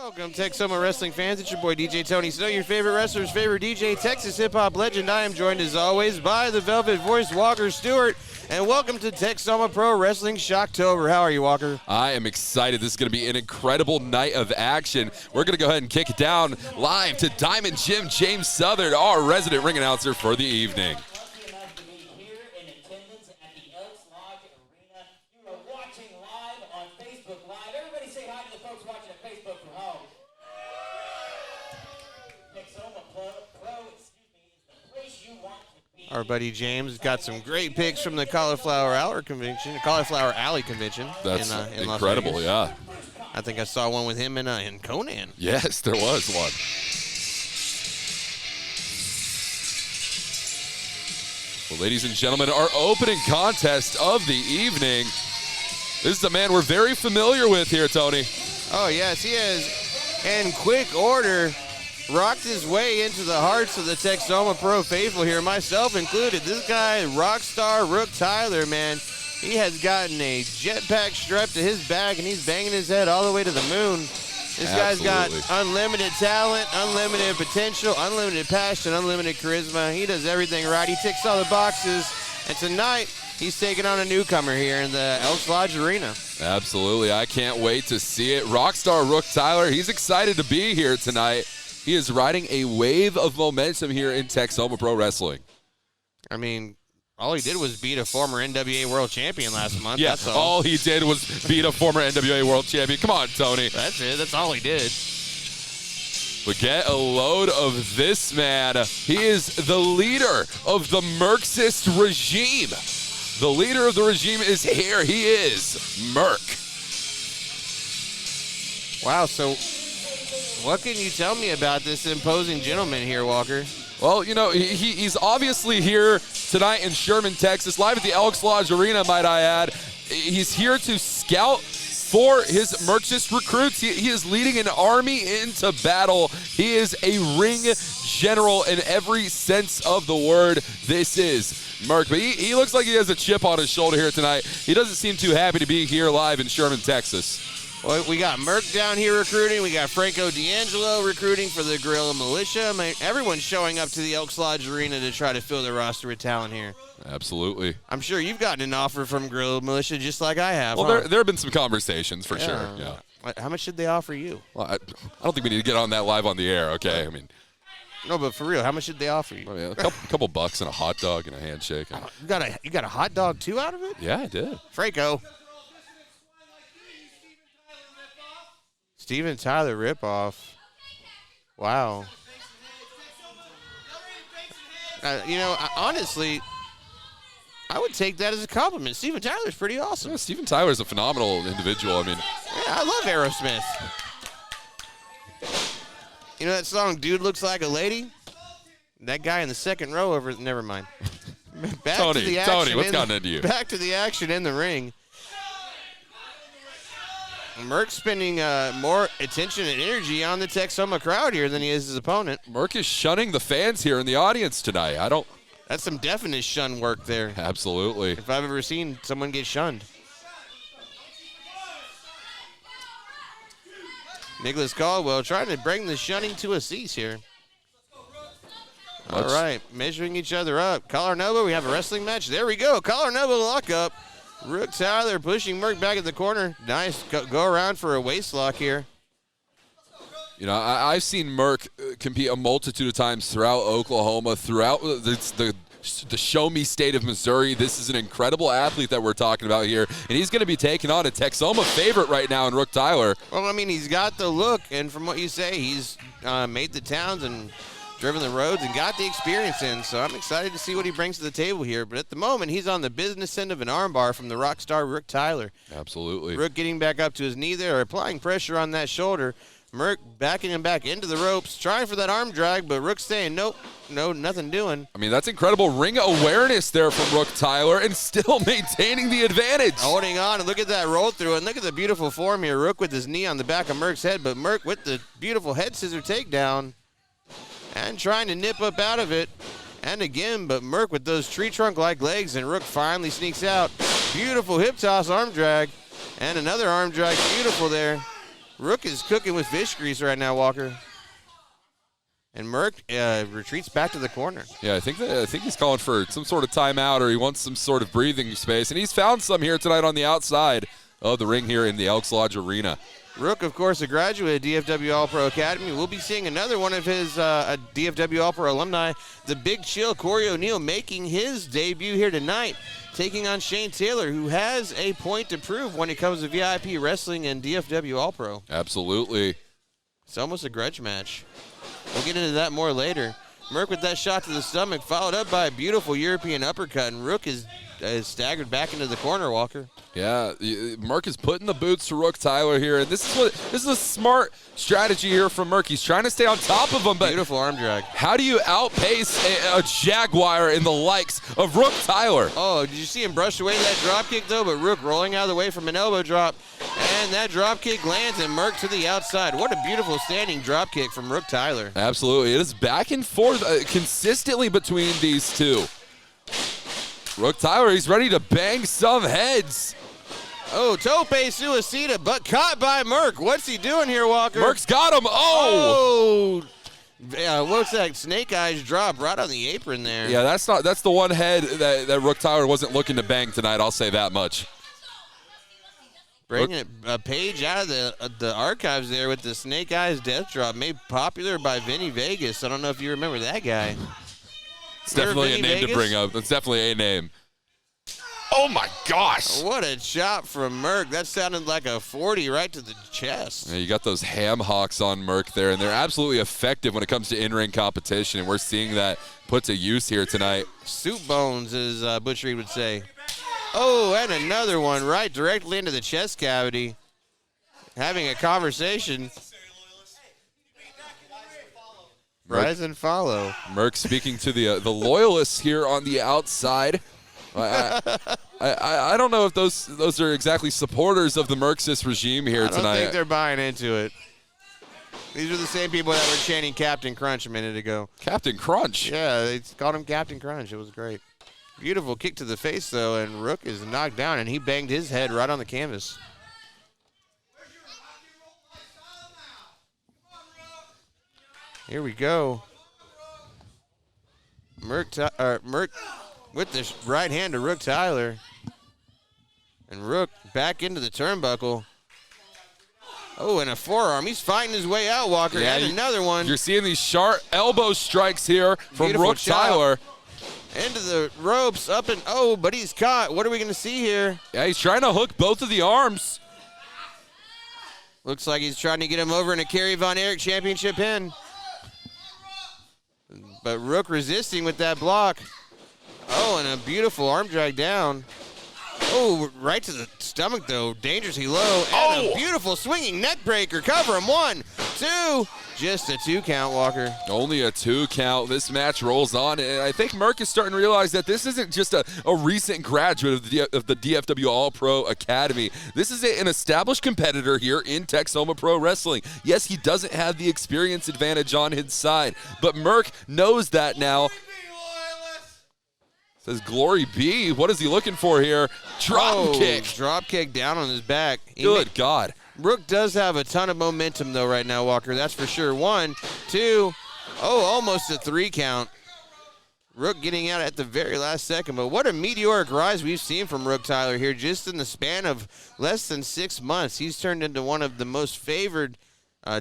Welcome, Texoma wrestling fans. It's your boy DJ Tony Snow, your favorite wrestler's favorite DJ, Texas hip-hop legend. I am joined as always by the Velvet Voice, Walker Stewart. And welcome to Texoma Pro Wrestling Shocktober. How are you, Walker? I am excited. This is going to be an incredible night of action. We're going to go ahead and kick it down live to Diamond Jim James Southern, our resident ring announcer for the evening. Our buddy James got some great picks from the Cauliflower Alley Convention. That's in incredible, Las Vegas. yeah. I think I saw one with him in Conan. Yes, there was one. Well, ladies and gentlemen, our opening contest of the evening. This is a man we're very familiar with here, Tony. Oh, yes, he is. In quick order, rocked his way into the hearts of the Texoma Pro faithful here, myself included. This guy, Rockstar Rook Tyler, man, he has gotten a jetpack strapped to his back, and he's banging his head all the way to the moon. This guy's got unlimited talent, unlimited potential, unlimited passion, unlimited charisma. He does everything right. He ticks all the boxes, and tonight he's taking on a newcomer here in the Elks Lodge Arena. Absolutely. I can't wait to see it. Rockstar Rook Tyler, he's excited to be here tonight. He is riding a wave of momentum here in Texoma Pro Wrestling. I mean, all he did was beat a former NWA World Champion last month. Yeah, that's all he did was beat a former NWA World Champion. Come on, Tony. That's it. That's all he did. But get a load of this man. He is the leader of the Merxist regime. The leader of the regime is here. He is Merc. Wow, so what can you tell me about this imposing gentleman here, Walker? Well, you know, he's obviously here tonight in Sherman, Texas, live at the Elks Lodge Arena, might I add. He's here to scout for his Merxist recruits. He is leading an army into battle. He is a ring general in every sense of the word. This is Merc. But he looks like he has a chip on his shoulder here tonight. He doesn't seem too happy to be here live in Sherman, Texas. Well, we got Merc down here recruiting. We got Franco D'Angelo recruiting for the Guerrilla Militia. I mean, everyone's showing up to the Elks Lodge Arena to try to fill the roster with talent here. Absolutely. I'm sure you've gotten an offer from Guerrilla Militia just like I have. Well, there have been some conversations for sure. Yeah. How much did they offer you? Well, I don't think we need to get on that live on the air, okay? I mean, no, but for real, how much did they offer you? I mean, a couple bucks and a hot dog and a handshake. You got a hot dog too out of it? Yeah, I did. Franco. Steven Tyler ripoff. Wow. You know, honestly, I would take that as a compliment. Steven Tyler's pretty awesome. Yeah, Steven Tyler's a phenomenal individual. I mean, yeah, I love Aerosmith. You know that song, Dude Looks Like a Lady? That guy in the second row over, never mind. Tony, what's gotten into you? Back to the action in the ring. Merc's spending more attention and energy on the Texoma crowd here than he is his opponent. Merc is shunning the fans here in the audience tonight. That's some definite shun work there. Absolutely. If I've ever seen someone get shunned. Nicholas Caldwell trying to bring the shunning to a cease here. All right, measuring each other up. Collar and elbow, we have a wrestling match. There we go, collar and elbow lockup. Rook Tyler pushing Merc back at the corner. Nice go around for a waist lock here. You know, I've seen Merc compete a multitude of times throughout Oklahoma, throughout the show me state of Missouri. This is an incredible athlete that we're talking about here, and he's going to be taking on a Texoma favorite right now in Rook Tyler. Well, I mean, he's got the look, and from what you say, he's made the towns and driven the roads and got the experience in, so I'm excited to see what he brings to the table here. But at the moment, he's on the business end of an armbar from the Rockstar Rook Tyler. Absolutely. Rook getting back up to his knee there, applying pressure on that shoulder. Merc backing him back into the ropes, trying for that arm drag, but Rook saying, nope, no, nothing doing. I mean, that's incredible ring awareness there from Rook Tyler and still maintaining the advantage. Holding on, and look at that roll through, and look at the beautiful form here. Rook with his knee on the back of Merc's head, but Merc with the beautiful head scissor takedown. And trying to nip up out of it. And again, but Merc with those tree trunk-like legs, and Rook finally sneaks out. Beautiful hip toss arm drag. And another arm drag, beautiful there. Rook is cooking with fish grease right now, Walker. And Merck retreats back to the corner. Yeah, I think he's calling for some sort of timeout, or he wants some sort of breathing space, and he's found some here tonight on the outside of the ring here in the Elks Lodge Arena. Rook, of course, a graduate of DFW All-Pro Academy. We'll be seeing another one of his DFW All-Pro alumni, the Big Chill, Corey O'Neal, making his debut here tonight, taking on Shane Taylor, who has a point to prove when it comes to VIP wrestling and DFW All-Pro. Absolutely. It's almost a grudge match. We'll get into that more later. Merck with that shot to the stomach, followed up by a beautiful European uppercut, and Rook is staggered back into the corner, Walker. Yeah, Merck is putting the boots to Rook Tyler here, and this is a smart strategy here from Merck. He's trying to stay on top of him, but beautiful arm drag. How do you outpace a Jaguar in the likes of Rook Tyler? Oh, did you see him brush away that drop kick though? But Rook rolling out of the way from an elbow drop, and that drop kick lands and Merck to the outside. What a beautiful standing drop kick from Rook Tyler. Absolutely, it is back and forth consistently between these two. Rook Tyler, he's ready to bang some heads. Oh, tope suicida, but caught by Merck. What's he doing here, Walker? Merck's got him. Oh! Yeah, what's that? Snake eyes drop right on the apron there. Yeah, that's the one head that Rook Tyler wasn't looking to bang tonight. I'll say that much. Bringing a page out of the archives there with the Snake Eyes death drop, made popular by Vinny Vegas. I don't know if you remember that guy. It's definitely a name to bring up. That's definitely a name. Oh, my gosh. What a chop from Merck. That sounded like a 40 right to the chest. Yeah, you got those ham hocks on Merck there, and they're absolutely effective when it comes to in-ring competition, and we're seeing that put to use here tonight. Soup bones, as Butch Reed would say. Oh, and another one right directly into the chest cavity. Having a conversation. Rise and follow. Merck speaking to the loyalists here on the outside. I don't know if those are exactly supporters of the Mercksis regime here tonight. I don't think they're buying into it. These are the same people that were chanting Captain Crunch a minute ago. Captain Crunch? Yeah, they called him Captain Crunch. It was great. Beautiful kick to the face, though, and Rook is knocked down, and he banged his head right on the canvas. Here we go. Merck with the right hand to Rook Tyler. And Rook back into the turnbuckle. Oh, and a forearm. He's fighting his way out, Walker. Yeah, and another one. You're seeing these sharp elbow strikes here from Rook Tyler. Into the ropes, up and but he's caught. What are we going to see here? Yeah, he's trying to hook both of the arms. Looks like he's trying to get him over in a Kerry Von Erich championship pin. But Rook resisting with that block. Oh, and a beautiful arm drag down. Oh, right to the stomach, though. Dangerously low. And a beautiful swinging neck breaker. Cover him. 1, 2. Just a 2 count, Walker. Only a 2 count. This match rolls on. And I think Merck is starting to realize that this isn't just a recent graduate of the DFW All-Pro Academy. This is an established competitor here in Texoma Pro Wrestling. Yes, he doesn't have the experience advantage on his side, but Merck knows that now. Says Glory B. What is he looking for here? Drop kick. Drop kick down on his back. Good God. Rook does have a ton of momentum, though, right now, Walker. That's for sure. 1, 2. Oh, almost a 3 count. Rook getting out at the very last second. But what a meteoric rise we've seen from Rook Tyler here just in the span of less than 6 months. He's turned into one of the most favored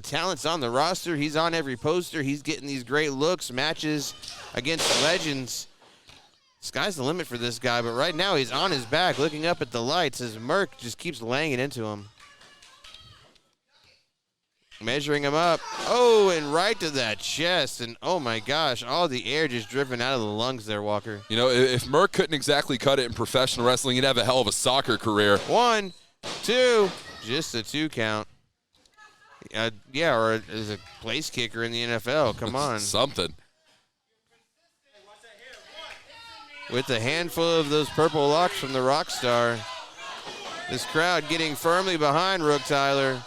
talents on the roster. He's on every poster. He's getting these great looks, matches against legends. Sky's the limit for this guy, but right now he's on his back looking up at the lights as Merck just keeps laying it into him. Measuring him up. Oh, and right to that chest. And oh my gosh, all the air just driven out of the lungs there, Walker. You know, if Merck couldn't exactly cut it in professional wrestling, he'd have a hell of a soccer career. 1, 2. Just a 2 count. Yeah, or as a place kicker in the NFL. Come on. Something. With a handful of those purple locks from the Rockstar. This crowd getting firmly behind Rook Tyler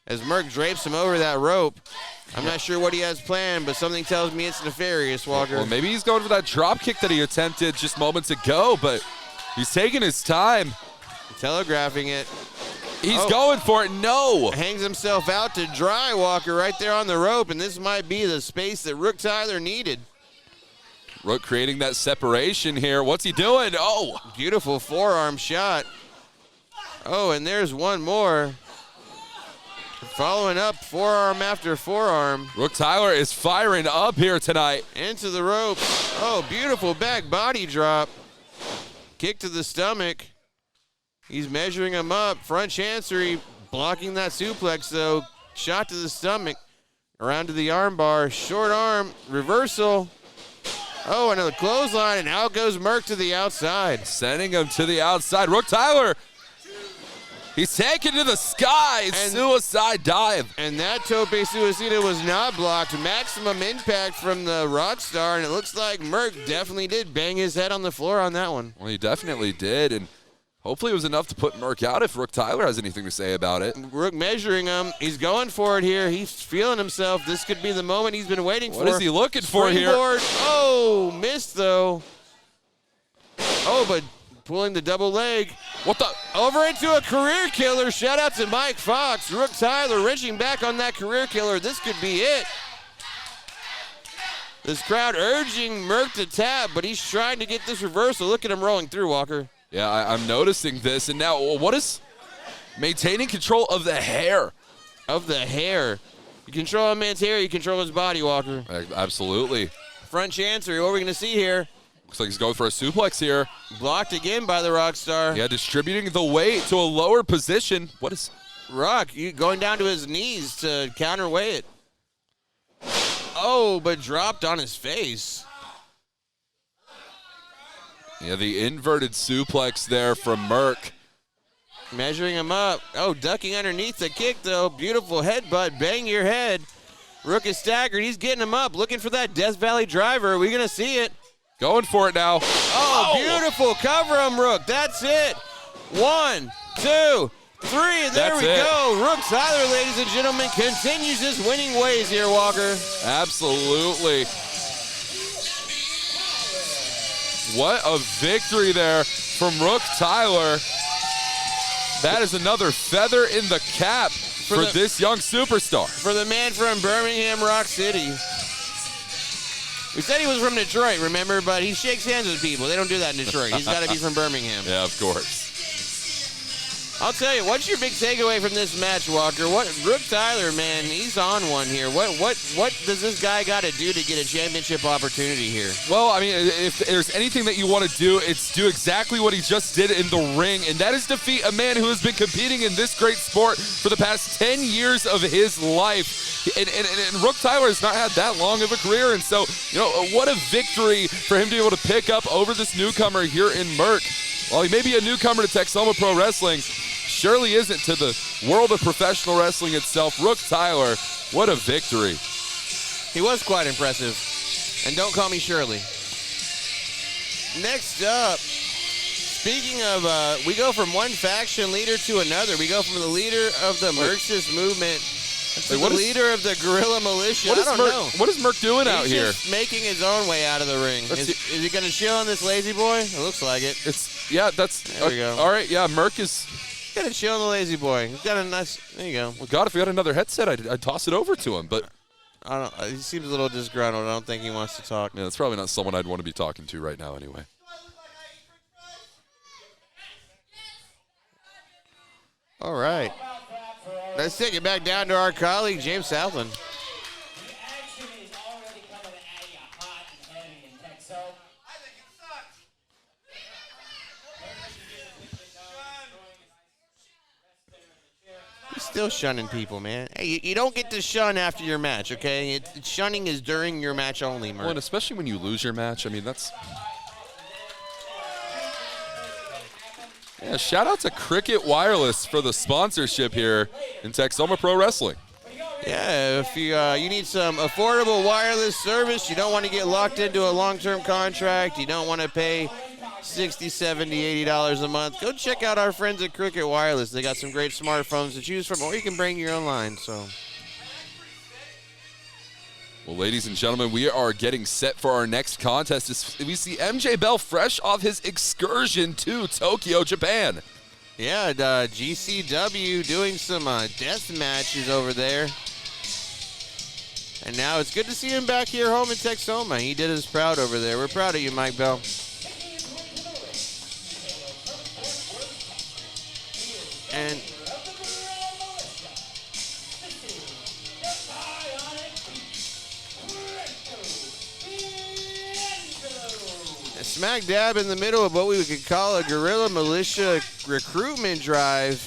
as Merck drapes him over that rope. I'm not sure what he has planned, but something tells me it's nefarious, Walker. Well, maybe he's going for that drop kick that he attempted just moments ago, but he's taking his time. Telegraphing it. He's going for it. No. Hangs himself out to dry, Walker, right there on the rope, and this might be the space that Rook Tyler needed. Rook creating that separation here. What's he doing? Oh. Beautiful forearm shot. Oh, and there's one more. Following up, forearm after forearm. Rook Tyler is firing up here tonight. Into the rope. Oh, beautiful back body drop. Kick to the stomach. He's measuring him up. Front chancery, blocking that suplex, though. Shot to the stomach. Around to the armbar. Short arm, reversal. Oh, another clothesline, and out goes Merck to the outside. Sending him to the outside. Rook Tyler, he's taken to the sky. And suicide dive. And that tope suicida was not blocked. Maximum impact from the Rockstar, and it looks like Merck definitely did bang his head on the floor on that one. Well, he definitely did, and hopefully it was enough to put Merck out if Rook Tyler has anything to say about it. Rook measuring him. He's going for it here. He's feeling himself. This could be the moment he's been waiting for. What is he looking for here? Oh, missed though. Oh, but pulling the double leg. What the? Over into a career killer. Shout out to Mike Fox. Rook Tyler wrenching back on that career killer. This could be it. This crowd urging Merck to tap, but he's trying to get this reversal. Look at him rolling through, Walker. Yeah, I'm noticing this. And now, what is maintaining control of the hair? Of the hair. You control a man's hair, you control his body, Walker. Absolutely. Front chancery, what are we going to see here? Looks like he's going for a suplex here. Blocked again by the Rockstar. Yeah, distributing the weight to a lower position. What is? Rock, going down to his knees to counterweigh it. Oh, but dropped on his face. Yeah, the inverted suplex there from Merck. Measuring him up. Oh, ducking underneath the kick, though. Beautiful headbutt. Bang your head. Rook is staggered. He's getting him up. Looking for that Death Valley driver. Are we going to see it? Going for it now. Oh, beautiful. Cover him, Rook. That's it. 1, 2, 3. There we go. Rook Tyler, ladies and gentlemen, continues his winning ways here, Walker. Absolutely. What a victory there from Rook Tyler. That is another feather in the cap for this young superstar. For the man from Birmingham, Rock City. We said he was from Detroit, remember? But he shakes hands with people. They don't do that in Detroit. He's got to be from Birmingham. Yeah, of course. I'll tell you, what's your big takeaway from this match, Walker? Rook Tyler, man, he's on one here. What does this guy got to do to get a championship opportunity here? Well, I mean, if there's anything that you want to do, it's do exactly what he just did in the ring, and that is defeat a man who has been competing in this great sport for the past 10 years of his life. And Rook Tyler has not had that long of a career, and so, what a victory for him to be able to pick up over this newcomer here in Merck. While he may be a newcomer to Texoma Pro Wrestling, surely isn't to the world of professional wrestling itself. Rook Tyler, what a victory. He was quite impressive. And don't call me Shirley. Next up, speaking of, we go from one faction leader to another. We go from the leader of the Merxist movement to the leader of the guerrilla militia. I don't know. What is Merck doing out here? He's just making his own way out of the ring. Is he going to chill on this lazy boy? It looks like it. There we go. All right, yeah, Merck is... Got to chill on the lazy boy. He's got a nice. There you go. Well, God, if we had another headset, I'd toss it over to him. But I don't. He seems a little disgruntled. I don't think he wants to talk. Yeah, that's probably not someone I'd want to be talking to right now, anyway. All right. Let's take it back down to our colleague James Southland. Still shunning people, man. Hey, you don't get to shun after your match, okay? Shunning is during your match only, Merck. Well, and especially when you lose your match. I mean, that's... Yeah, shout out to Cricket Wireless for the sponsorship here in Texoma Pro Wrestling. Yeah, if you need some affordable wireless service, you don't want to get locked into a long-term contract, you don't want to pay $60, $70, $80 a month, go check out our friends at Cricket Wireless. They got some great smartphones to choose from, or you can bring your own line. So, well, ladies and gentlemen, we are getting set for our next contest. We see MJ Bell fresh off his excursion to Tokyo, Japan. Yeah, GCW doing some death matches over there. And now it's good to see him back here home in Texoma. He did us proud over there. We're proud of you, Mike Bell. And smack dab in the middle of what we could call a guerrilla militia recruitment drive.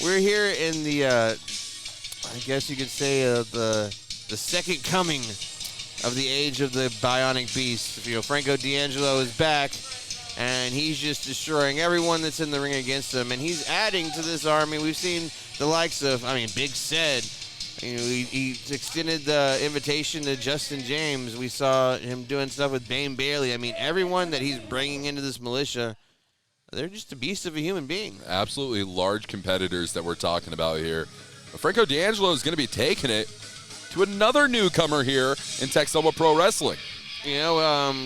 We're here in the, I guess you could say, the second coming of the age of the Bionic Beast. You know, Franco D'Angelo is back, and he's just destroying everyone that's in the ring against him, and he's adding to this army. We've seen the likes of, Big Ced. You know, he extended the invitation to Justin James. We saw him doing stuff with Bane Bailey. I mean, everyone that he's bringing into this militia, they're just a beast of a human being. Absolutely large competitors that we're talking about here. Franco D'Angelo is going to be taking it to another newcomer here in Texoma Pro Wrestling. You know,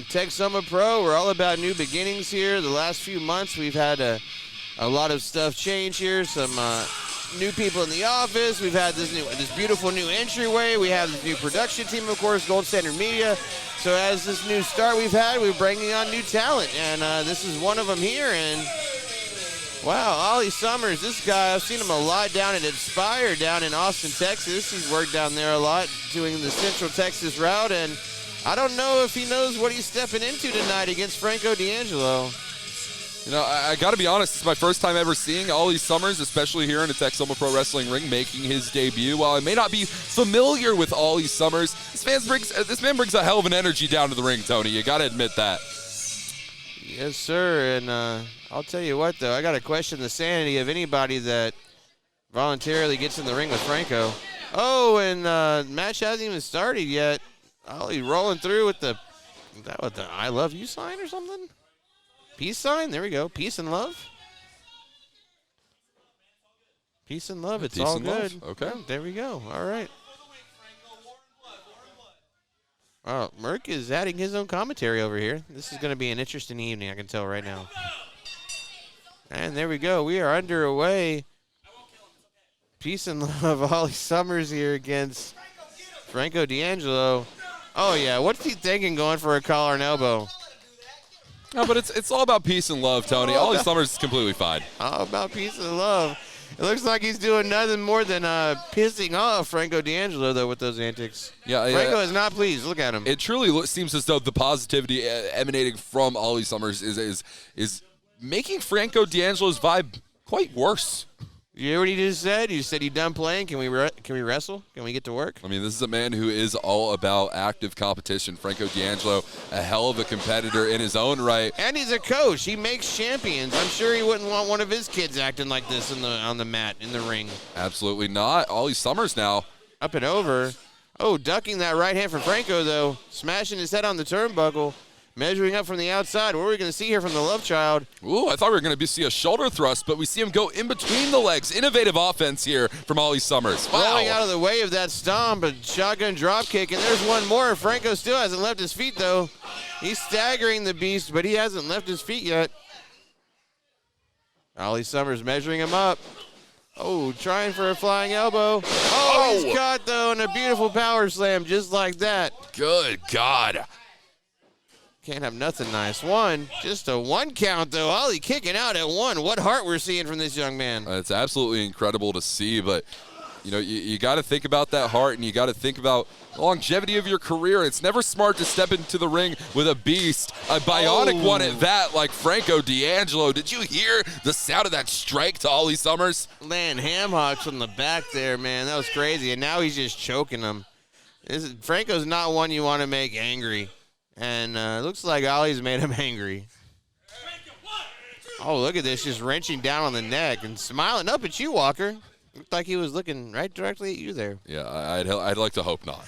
Texoma Pro, we're all about new beginnings here. The last few months, we've had a lot of stuff change here. Some new people in the office. We've had this beautiful new entryway. We have this new production team, of course, Gold Standard Media. So as this new start we've had, we're bringing on new talent, and this is one of them here. And wow, Ollie Summers, this guy, I've seen him a lot down at Inspire down in Austin, Texas. He's worked down there a lot doing the Central Texas route, and I don't know if he knows what he's stepping into tonight against Franco D'Angelo. You know, I got to be honest, it's my first time ever seeing Ollie Summers, especially here in the Texoma Pro Wrestling ring, making his debut. While I may not be familiar with Ollie Summers, this man brings a hell of an energy down to the ring, Tony. You got to admit that. Yes, sir, and I'll tell you what, though, I got to question the sanity of anybody that voluntarily gets in the ring with Franco. Oh, and match hasn't even started yet. Ollie rolling through with the I love you sign or something? Peace sign? There we go. Peace and love. Peace and love. It's Peace all and good. love. Okay. Oh, there we go. All right. Oh, Merck is adding his own commentary over here. This is going to be an interesting evening, I can tell right now. And there we go. We are underway. Peace and love. Ollie Summers here against Franco D'Angelo. Oh, yeah. What's he thinking going for a collar and elbow? No, but it's all about peace and love, Tony. Ollie Summers is completely fine. All about peace and love. It looks like he's doing nothing more than pissing off Franco D'Angelo, though, with those antics. Yeah, Franco is not pleased. Look at him. It truly seems as though the positivity emanating from Ollie Summers is making Franco D'Angelo's vibe quite worse. You hear what he just said? You said, you done playing? Can we wrestle? Can we get to work? I mean, this is a man who is all about active competition. Franco D'Angelo, a hell of a competitor in his own right. And he's a coach. He makes champions. I'm sure he wouldn't want one of his kids acting like this on the mat, in the ring. Absolutely not. Ollie Summers now. Up and over. Oh, ducking that right hand from Franco, though. Smashing his head on the turnbuckle. Measuring up from the outside. What are we going to see here from the love child? Ooh, I thought we were going to see a shoulder thrust, but we see him go in between the legs. Innovative offense here from Ollie Summers. Wow. Rolling out of the way of that stomp, a shotgun drop kick, and there's one more. Franco still hasn't left his feet, though. He's staggering the beast, but he hasn't left his feet yet. Ollie Summers measuring him up. Oh, trying for a flying elbow. Oh, he's caught, though, in a beautiful power slam just like that. Good God. Can't have nothing nice. Just a one count, though. Ollie kicking out at one. What heart we're seeing from this young man. It's absolutely incredible to see, but you know, you got to think about that heart, and you got to think about the longevity of your career. It's never smart to step into the ring with a beast, a bionic one at that, like Franco D'Angelo. Did you hear the sound of that strike to Ollie Summers? Laying ham hocks from the back there, man. That was crazy, and now he's just choking him. Franco's not one you want to make angry. And it looks like Ollie's made him angry. Oh, look at this, just wrenching down on the neck and smiling up at you, Walker. Looked like he was looking right directly at you there. Yeah, I'd like to hope not.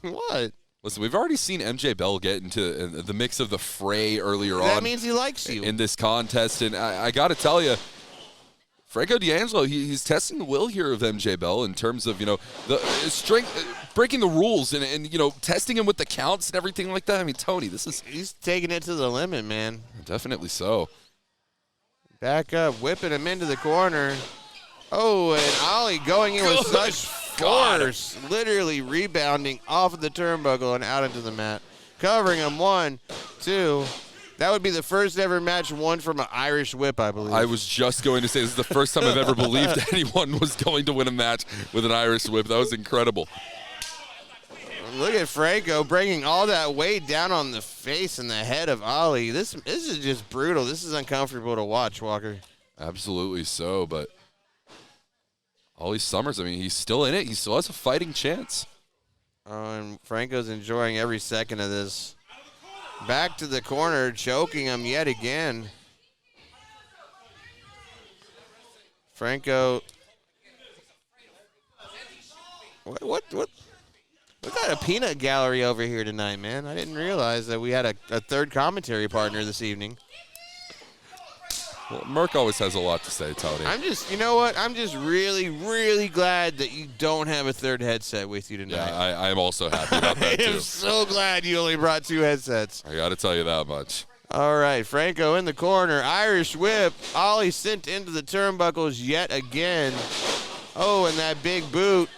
What? Listen, we've already seen MJ Bell get into the mix of the fray earlier on. That means he likes you. In this contest, and I got to tell you, Franco D'Angelo, he's testing the will here of MJ Bell in terms of, you know, the strength, breaking the rules and, you know, testing him with the counts and everything like that. I mean, Tony, he's taking it to the limit, man. Definitely so. Back up, whipping him into the corner. Oh, and Ollie going in with such force, literally rebounding off of the turnbuckle and out into the mat. Covering him, 1, 2. That would be the first ever match won from an Irish whip, I believe. I was just going to say, this is the first time I've ever believed anyone was going to win a match with an Irish whip. That was incredible. Look at Franco bringing all that weight down on the face and the head of Ollie. This is just brutal. This is uncomfortable to watch, Walker. Absolutely so, but Ollie Summers, I mean, he's still in it. He still has a fighting chance. Oh, and Franco's enjoying every second of this. Back to the corner, choking him yet again. Franco. What kind of peanut gallery over here tonight, man? I didn't realize that we had a third commentary partner this evening. Well, Merck always has a lot to say, Tony. You know what? I'm just really, really glad that you don't have a third headset with you tonight. Yeah, I'm also happy about that, too. I'm so glad you only brought 2 headsets. I got to tell you that much. All right, Franco in the corner. Irish whip. Ollie sent into the turnbuckles yet again. Oh, and that big boot.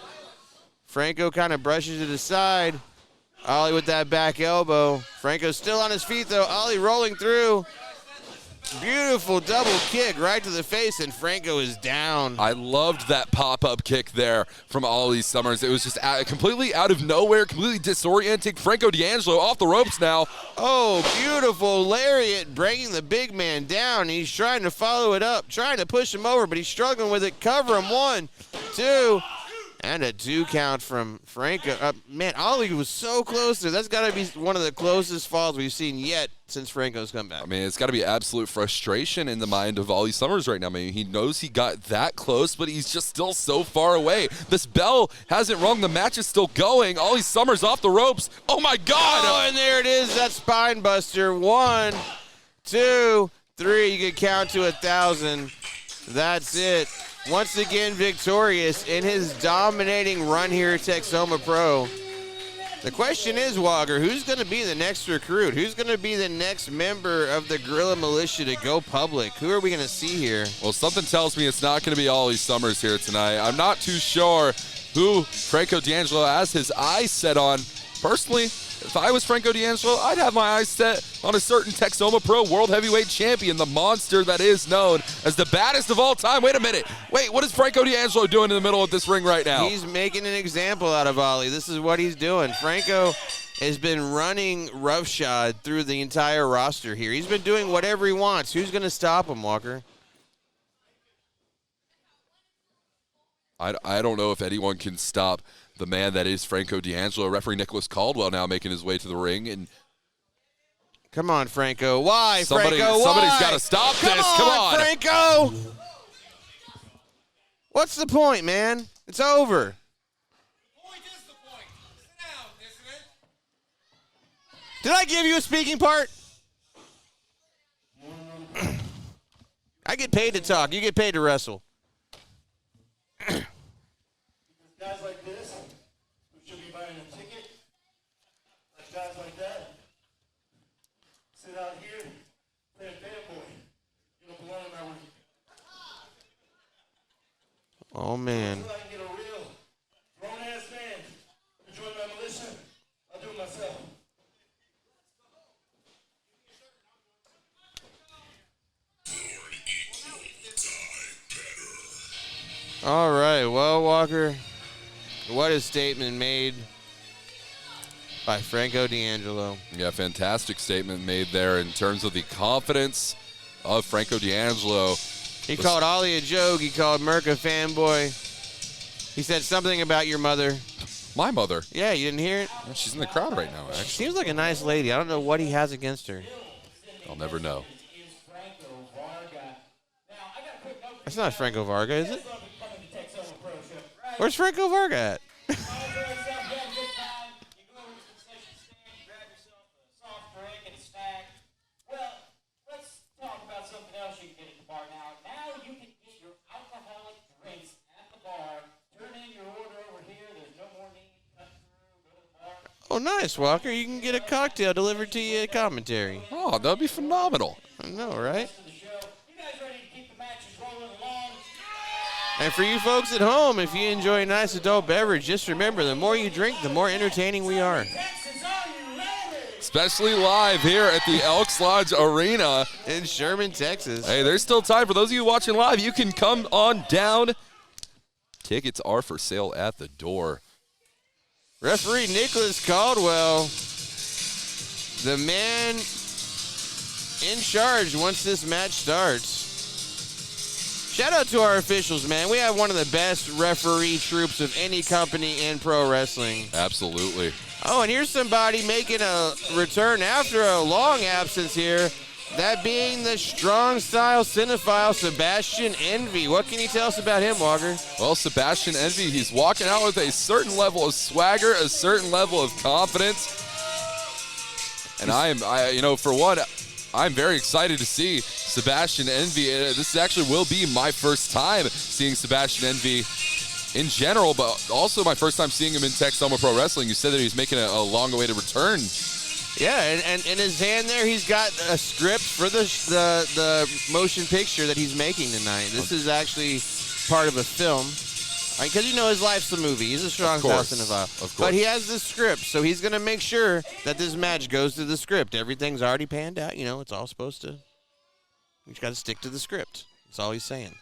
Franco kind of brushes it aside. Ollie with that back elbow. Franco's still on his feet, though. Ollie rolling through. Beautiful double kick right to the face, and Franco is down. I loved that pop-up kick there from Ollie Summers. It was just completely out of nowhere, completely disorienting. Franco D'Angelo off the ropes now. Oh, beautiful lariat bringing the big man down. He's trying to follow it up, trying to push him over, but he's struggling with it. Cover him, 1, 2, and a 2 count from Franco. Man, Ollie was so close there. That's got to be one of the closest falls we've seen yet since Franco's come back. I mean, it's got to be absolute frustration in the mind of Ollie Summers right now. I mean, he knows he got that close, but he's just still so far away. This bell hasn't rung. The match is still going. Ollie Summers off the ropes. Oh, my God. Oh, and there it is. That spine buster. 1, 2, 3. You can count to 1,000. That's it. Once again victorious in his dominating run here at Texoma Pro. The question is, Walker, who's going to be the next recruit? Who's going to be the next member of the Guerrilla Militia to go public? Who are we going to see here? Well, something tells me it's not going to be Ollie Summers here tonight. I'm not too sure who Franco D'Angelo has his eyes set on. Personally, if I was Franco D'Angelo, I'd have my eyes set on a certain Texoma Pro World Heavyweight Champion, the monster that is known as the baddest of all time. Wait a minute. Wait, what is Franco D'Angelo doing in the middle of this ring right now? He's making an example out of Ollie. This is what he's doing. Franco has been running roughshod through the entire roster here. He's been doing whatever he wants. Who's going to stop him, Walker? I don't know if anyone can stop the man that is Franco D'Angelo. Referee Nicholas Caldwell now making his way to the ring. And come on, Franco. Why, somebody's got to stop this. Come on, Franco. What's the point, man? It's over. The point is the point. Sit down, dissident. Did I give you a speaking part? I get paid to talk. You get paid to wrestle. Guys like this, who should be buying a ticket, like guys like that, sit out here, play a fanboy. You don't belong in my ring. Oh, man. Until I can get a real grown-ass man to join my militia, I'll do it myself. All right. Well, Walker, what a statement made by Franco D'Angelo. Yeah, fantastic statement made there in terms of the confidence of Franco D'Angelo. He called Ollie a joke. He called Merck a fanboy. He said something about your mother. My mother. Yeah, you didn't hear it? Yeah, she's in the crowd right now, actually. Seems like a nice lady. I don't know what he has against her. I'll never know. That's not Franco Varga, is it? Where's Franco Varga at? Oh, nice, Walker. You can get a cocktail delivered to you at commentary. Oh, that'd be phenomenal. I know, right? And for you folks at home, if you enjoy a nice adult beverage, just remember, the more you drink, the more entertaining we are. Especially live here at the Elks Lodge Arena in Sherman, Texas. Hey, there's still time. For those of you watching live, you can come on down. Tickets are for sale at the door. Referee Nicholas Caldwell, the man in charge once this match starts. Shout out to our officials, man. We have one of the best referee troops of any company in pro wrestling. Absolutely. Oh, and here's somebody making a return after a long absence here. That being the strong style cinephile, Sebastian Envy. What can you tell us about him, Walker? Well, Sebastian Envy, he's walking out with a certain level of swagger, a certain level of confidence. And for one, I'm very excited to see Sebastian Envy. This actually will be my first time seeing Sebastian Envy in general, but also my first time seeing him in Texoma Pro Wrestling. You said that he's making a long-awaited return. Yeah, and in his hand there, he's got a script for the motion picture that he's making tonight. This is actually part of a film. Because you know his life's a movie. He's a strong style cinephile. Of course. But he has this script, so he's going to make sure that this match goes to the script. Everything's already panned out. You know, it's all supposed to. You just got to stick to the script. That's all he's saying.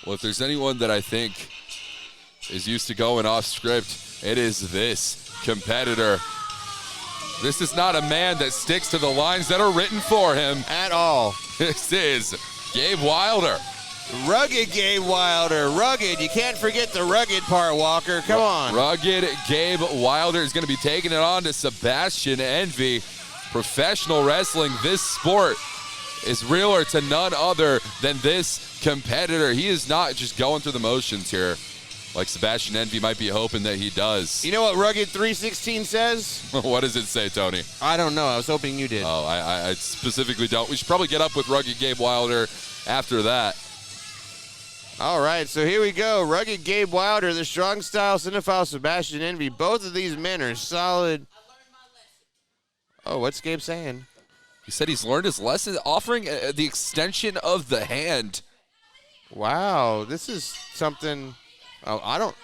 Well, if there's anyone that I think is used to going off script, it is this competitor. This is not a man that sticks to the lines that are written for him. At all. This is Gabe Wilder. Rugged Gabe Wilder. Rugged. You can't forget the rugged part, Walker. Come on. Rugged Gabe Wilder is going to be taking it on to Sebastian Envy. Professional wrestling, this sport is realer to none other than this competitor. He is not just going through the motions here like Sebastian Envy might be hoping that he does. You know what Rugged 316 says? What does it say, Tony? I don't know. I was hoping you did. Oh, I specifically don't. We should probably get up with Rugged Gabe Wilder after that. All right, so here we go. Rugged Gabe Wilder, the strong style cinephile Sebastian Envy. Both of these men are solid. Oh, what's Gabe saying? He said he's learned his lesson, offering the extension of the hand. Wow, this is something. Oh, I don't.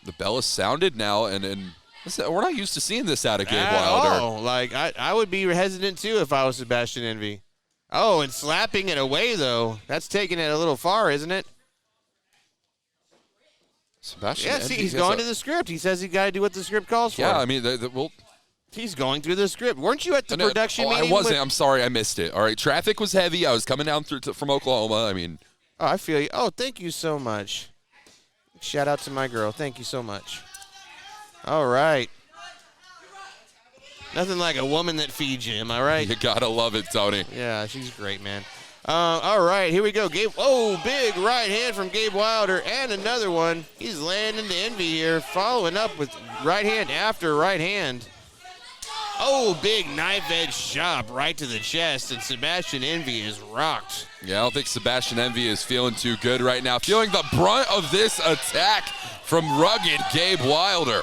The bell is sounded now, and listen, we're not used to seeing this out of Gabe Wilder. Oh, like I would be hesitant too if I was Sebastian Envy. Oh, and slapping it away though. That's taking it a little far, isn't it? Sebastian yeah, see, he's going to the script. He says he got to do what the script calls for. Yeah, I mean, he's going through the script. Weren't you at the production meeting? I wasn't. I'm sorry, I missed it. All right, traffic was heavy. I was coming down from Oklahoma. I mean. Oh, I feel you. Oh, thank you so much. Shout out to my girl. Thank you so much. All right. Nothing like a woman that feeds you, am I right? You gotta love it, Tony. Yeah, she's great, man. All right, here we go. Gabe. Oh, big right hand from Gabe Wilder, and another one. He's landing to Envy here, following up with right hand after right hand. Oh, big knife edge chop right to the chest, and Sebastian Envy is rocked. Yeah, I don't think Sebastian Envy is feeling too good right now. Feeling the brunt of this attack from rugged Gabe Wilder.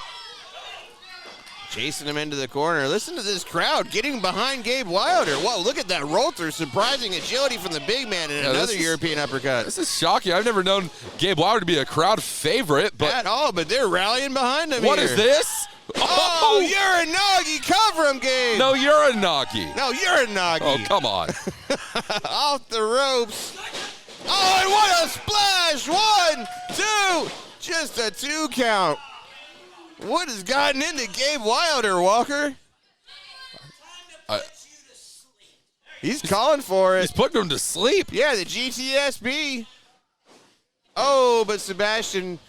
Chasing him into the corner. Listen to this crowd getting behind Gabe Wilder. Whoa, look at that roll through. Surprising agility from the big man and another European uppercut. This is shocking. I've never known Gabe Wilder to be a crowd favorite. But at all, but they're rallying behind him What here. is this? Oh, Uranagi. Cover him, Gabe. No, Uranagi. No, Uranagi. Oh, come on. Off the ropes. Oh, and what a splash. 1, 2. Just a 2 count. What has gotten into Gabe Wilder, Walker? He's calling for it. He's putting him to sleep. Yeah, the GTSB. Oh, but Sebastian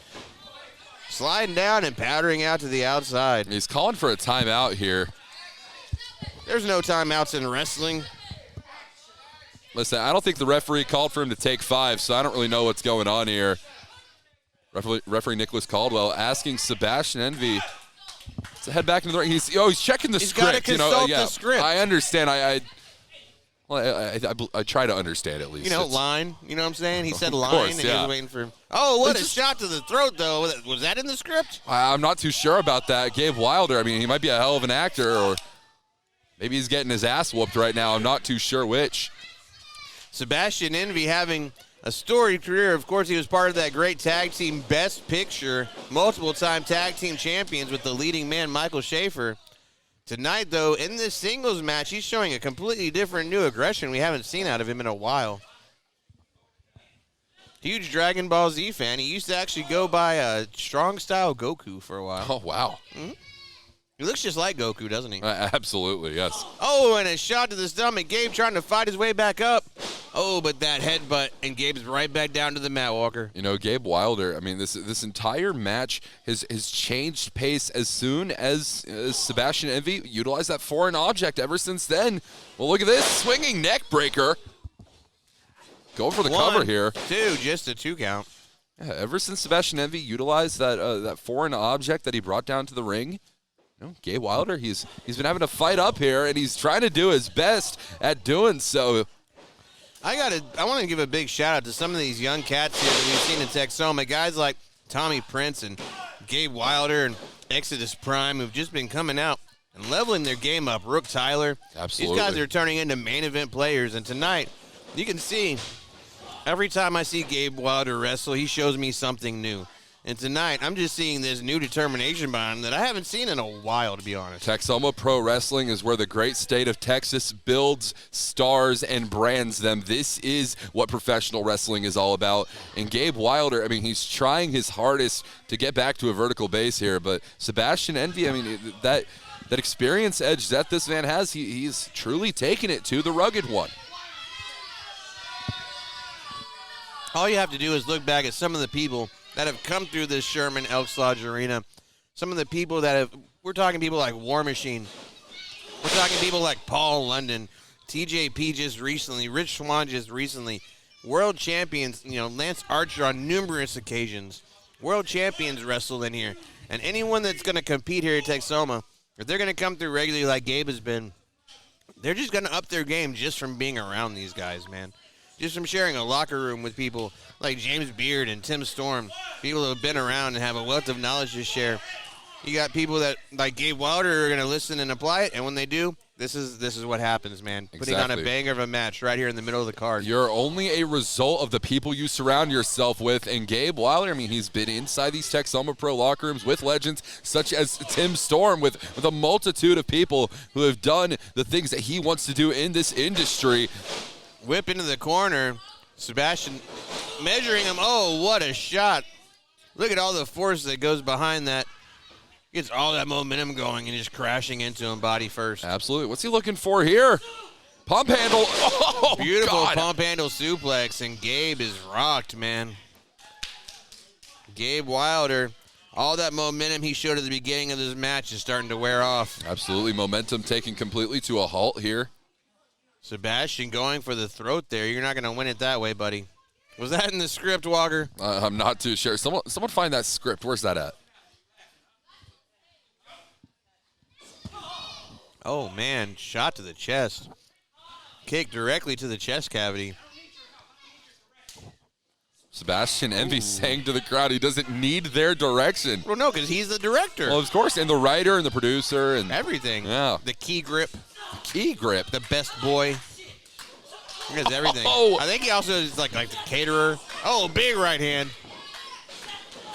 sliding down and powdering out to the outside. He's calling for a timeout here. There's no timeouts in wrestling. Listen, I don't think the referee called for him to take 5, so I don't really know what's going on here. Referee Nicholas Caldwell asking Sebastian Envy to head back into the ring. He's checking the script. He's got to consult the script. I understand. I try to understand at least. Line. You know what I'm saying? He said line, course, and he was waiting for him. Oh, what a shot to the throat, though. Was that in the script? I'm not too sure about that. Gabe Wilder, I mean, he might be a hell of an actor, or maybe he's getting his ass whooped right now. I'm not too sure which. Sebastian Envy having a storied career. Of course, he was part of that great tag team Best Picture, multiple-time tag team champions with the leading man, Michael Schaefer. Tonight, though, in this singles match, he's showing a completely different new aggression we haven't seen out of him in a while. Huge Dragon Ball Z fan. He used to actually go by Strong Style Goku for a while. Oh, wow. He looks just like Goku, doesn't he? Absolutely, yes. Oh, and a shot to the stomach. Gabe trying to fight his way back up. Oh, but that headbutt, and Gabe's right back down to the mat, Walker. You know, Gabe Wilder, I mean, this entire match has changed pace as soon as Sebastian Envy utilized that foreign object. Ever since then, well, look at this. Swinging neck breaker. Going for the cover here. 2, just a 2 count. Yeah, ever since Sebastian Envy utilized that foreign object that he brought down to the ring, Gabe Wilder, he's been having to fight up here, and he's trying to do his best at doing so. I want to give a big shout out to some of these young cats here that we've seen in Texoma. Guys like Tommy Prince and Gabe Wilder and Exodus Prime who've just been coming out and leveling their game up. Rook Tyler. Absolutely. These guys are turning into main event players. And tonight, you can see every time I see Gabe Wilder wrestle, he shows me something new. And tonight, I'm just seeing this new determination behind him that I haven't seen in a while, to be honest. Texoma Pro Wrestling is where the great state of Texas builds stars and brands them. This is what professional wrestling is all about. And Gabe Wilder, I mean, he's trying his hardest to get back to a vertical base here. But Sebastian Envy, I mean, that experience edge that this man has, he's truly taken it to the rugged one. All you have to do is look back at some of the people that have come through this Sherman Elks Lodge Arena. Some of the people that have, we're talking people like War Machine. We're talking people like Paul London, TJP just recently, Rich Swann just recently, world champions, Lance Archer on numerous occasions. World champions wrestled in here. And anyone that's going to compete here at Texoma, if they're going to come through regularly like Gabe has been, they're just going to up their game just from being around these guys, man. Just from sharing a locker room with people like James Beard and Tim Storm, people who have been around and have a wealth of knowledge to share. You got people that, like Gabe Wilder, are going to listen and apply it, and when they do, this is what happens, man. Putting on a banger of a match right here in the middle of the card. You're only a result of the people you surround yourself with, and Gabe Wilder, I mean, he's been inside these Texoma Pro locker rooms with legends such as Tim Storm, with a multitude of people who have done the things that he wants to do in this industry. Whip into the corner. Sebastian measuring him. Oh, what a shot. Look at all the force that goes behind that. Gets all that momentum going and just crashing into him body first. Absolutely. What's he looking for here? Pump handle. Oh, beautiful God. Pump handle suplex, and Gabe is rocked, man. Gabe Wilder, all that momentum he showed at the beginning of this match is starting to wear off. Absolutely. Momentum taken completely to a halt here. Sebastian going for the throat there. You're not going to win it that way, buddy. Was that in the script, Walker? I'm not too sure. Someone find that script. Where's that at? Oh, man. Shot to the chest. Kick directly to the chest cavity. Sebastian Envy saying to the crowd he doesn't need their direction. Well, no, because he's the director. Well, of course, and the writer and the producer. And everything. Yeah. The key grip. Key grip. The best boy. He has everything. Oh. I think he also is like the caterer. Oh, big right hand.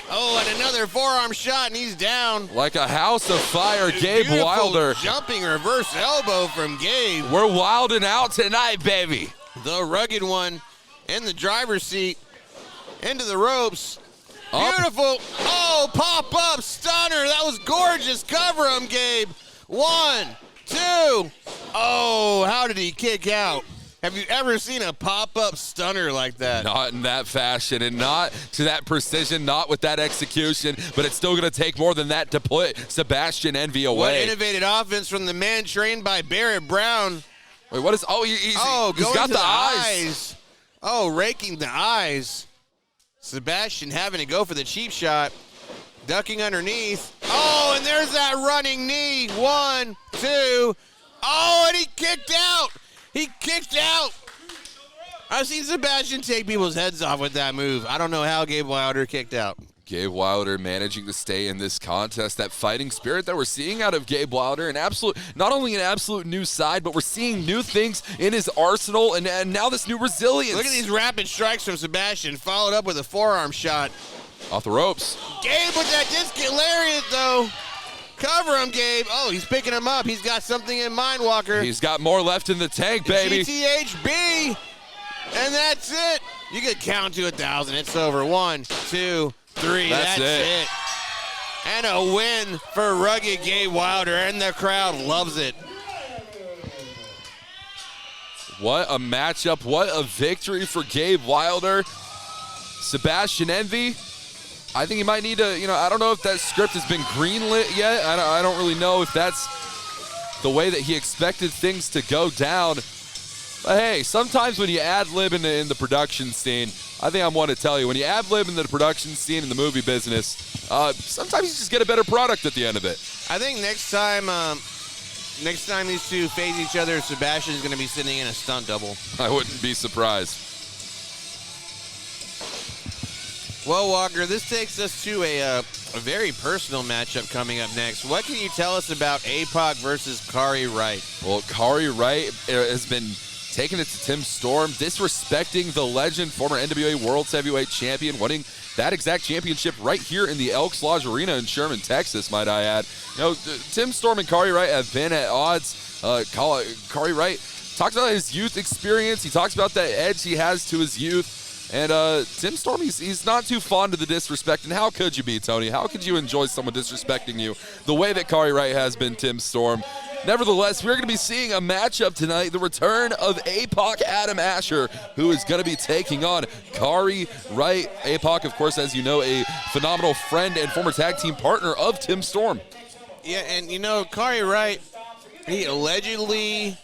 Oh, and another forearm shot, and he's down. Like a house of fire, Gabe Wilder. Jumping reverse elbow from Gabe. We're wilding out tonight, baby. The rugged one in the driver's seat. Into the ropes. Up. Beautiful. Oh, pop-up stunner. That was gorgeous. Cover him, Gabe. 1, 2. Oh, how did he kick out? Have you ever seen a pop-up stunner like that? Not in that fashion and not to that precision, not with that execution, but it's still going to take more than that to put Sebastian Envy away. What innovative offense from the man trained by Barrett Brown. Wait, what is, he's got the eyes. Oh, raking the eyes. Sebastian having to go for the cheap shot. Ducking underneath. Oh, and there's that running knee. 1, 2. Oh, and he kicked out. He kicked out. I've seen Sebastian take people's heads off with that move. I don't know how Gabe Wilder kicked out. Gabe Wilder managing to stay in this contest. That fighting spirit that we're seeing out of Gabe Wilder, not only an absolute new side, but we're seeing new things in his arsenal, and now this new resilience. Look at these rapid strikes from Sebastian, followed up with a forearm shot. Off the ropes. Gabe with that disc lariat, though. Cover him, Gabe. Oh, he's picking him up. He's got something in mind, Walker. He's got more left in the tank, baby. GTHB. And that's it. You could count to 1,000. It's over. 1, 2, 3. That's it. And a win for rugged Gabe Wilder, and the crowd loves it. What a matchup. What a victory for Gabe Wilder. Sebastian Envy, I think he might need to, I don't know if that script has been greenlit yet. I don't really know if that's the way that he expected things to go down. But hey, sometimes when you ad-lib in the production scene, I think I'm one to tell you, when you ad-lib in the production scene in the movie business, sometimes you just get a better product at the end of it. I think next time these two face each other, Sebastian's going to be sitting in a stunt double. I wouldn't be surprised. Well, Walker, this takes us to a very personal matchup coming up next. What can you tell us about APOC versus Kari Wright? Well, Kari Wright has been taking it to Tim Storm, disrespecting the legend, former NWA World Heavyweight Champion, winning that exact championship right here in the Elks Lodge Arena in Sherman, Texas, might I add. Tim Storm and Kari Wright have been at odds. Kari Wright talks about his youth experience. He talks about that edge he has to his youth. And Tim Storm, he's not too fond of the disrespect. And how could you be, Tony? How could you enjoy someone disrespecting you the way that Kari Wright has been, Tim Storm? Nevertheless, we're going to be seeing a matchup tonight, the return of APOC Adam Asher, who is going to be taking on Kari Wright. APOC, of course, as you know, a phenomenal friend and former tag team partner of Tim Storm. Yeah, and Kari Wright, he allegedly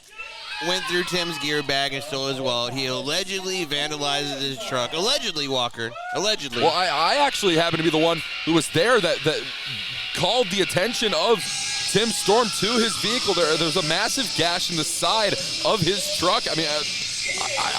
went through Tim's gear bag and stole his wallet. He allegedly vandalized his truck. Allegedly, Walker. Allegedly. Well, I actually happen to be the one who was there that called the attention of Tim Storm to his vehicle. There's a massive gash in the side of his truck. I mean,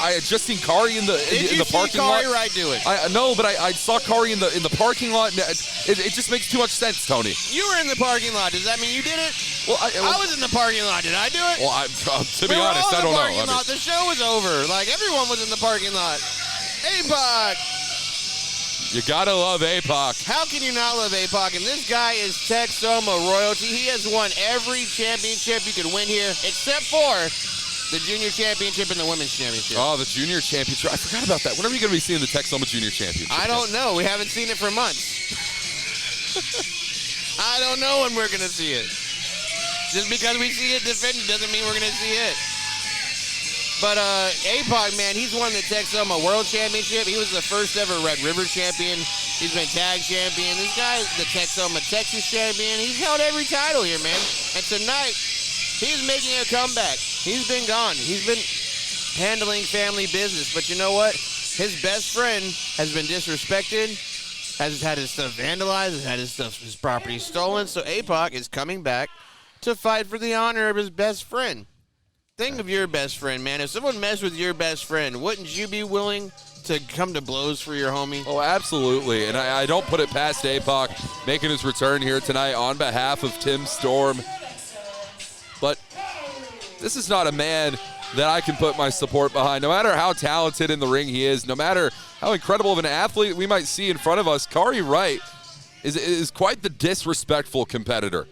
I had just seen Kari in the parking lot. Did you see Kari Wright do it? No, but I saw Kari in the parking lot. It just makes too much sense, Tony. You were in the parking lot. Does that mean you did it? Well, I was in the parking lot. Did I do it? Well, to be honest, I don't know. The show was over. Like, everyone was in the parking lot. APOC. You gotta love APOC. How can you not love APOC? And this guy is Texoma royalty. He has won every championship you could win here, except for the junior championship and the women's championship. Oh, the junior championship. I forgot about that. When are we going to be seeing the Texoma junior championship? I don't know. We haven't seen it for months. I don't know when we're going to see it. Just because we see it defended doesn't mean we're going to see it. But APOC, man, he's won the Texoma World Championship. He was the first ever Red River champion. He's been tag champion. This guy is the Texoma Texas champion. He's held every title here, man. And tonight, he's making a comeback. He's been gone. He's been handling family business. But you know what? His best friend has been disrespected, has had his stuff vandalized, has had his property stolen. So APOC is coming back to fight for the honor of his best friend. Think of your best friend, man. If someone messed with your best friend, wouldn't you be willing to come to blows for your homie? Oh, absolutely. And I don't put it past APOC making his return here tonight on behalf of Tim Storm. But this is not a man that I can put my support behind. No matter how talented in the ring he is, no matter how incredible of an athlete we might see in front of us, Kari Wright is quite the disrespectful competitor.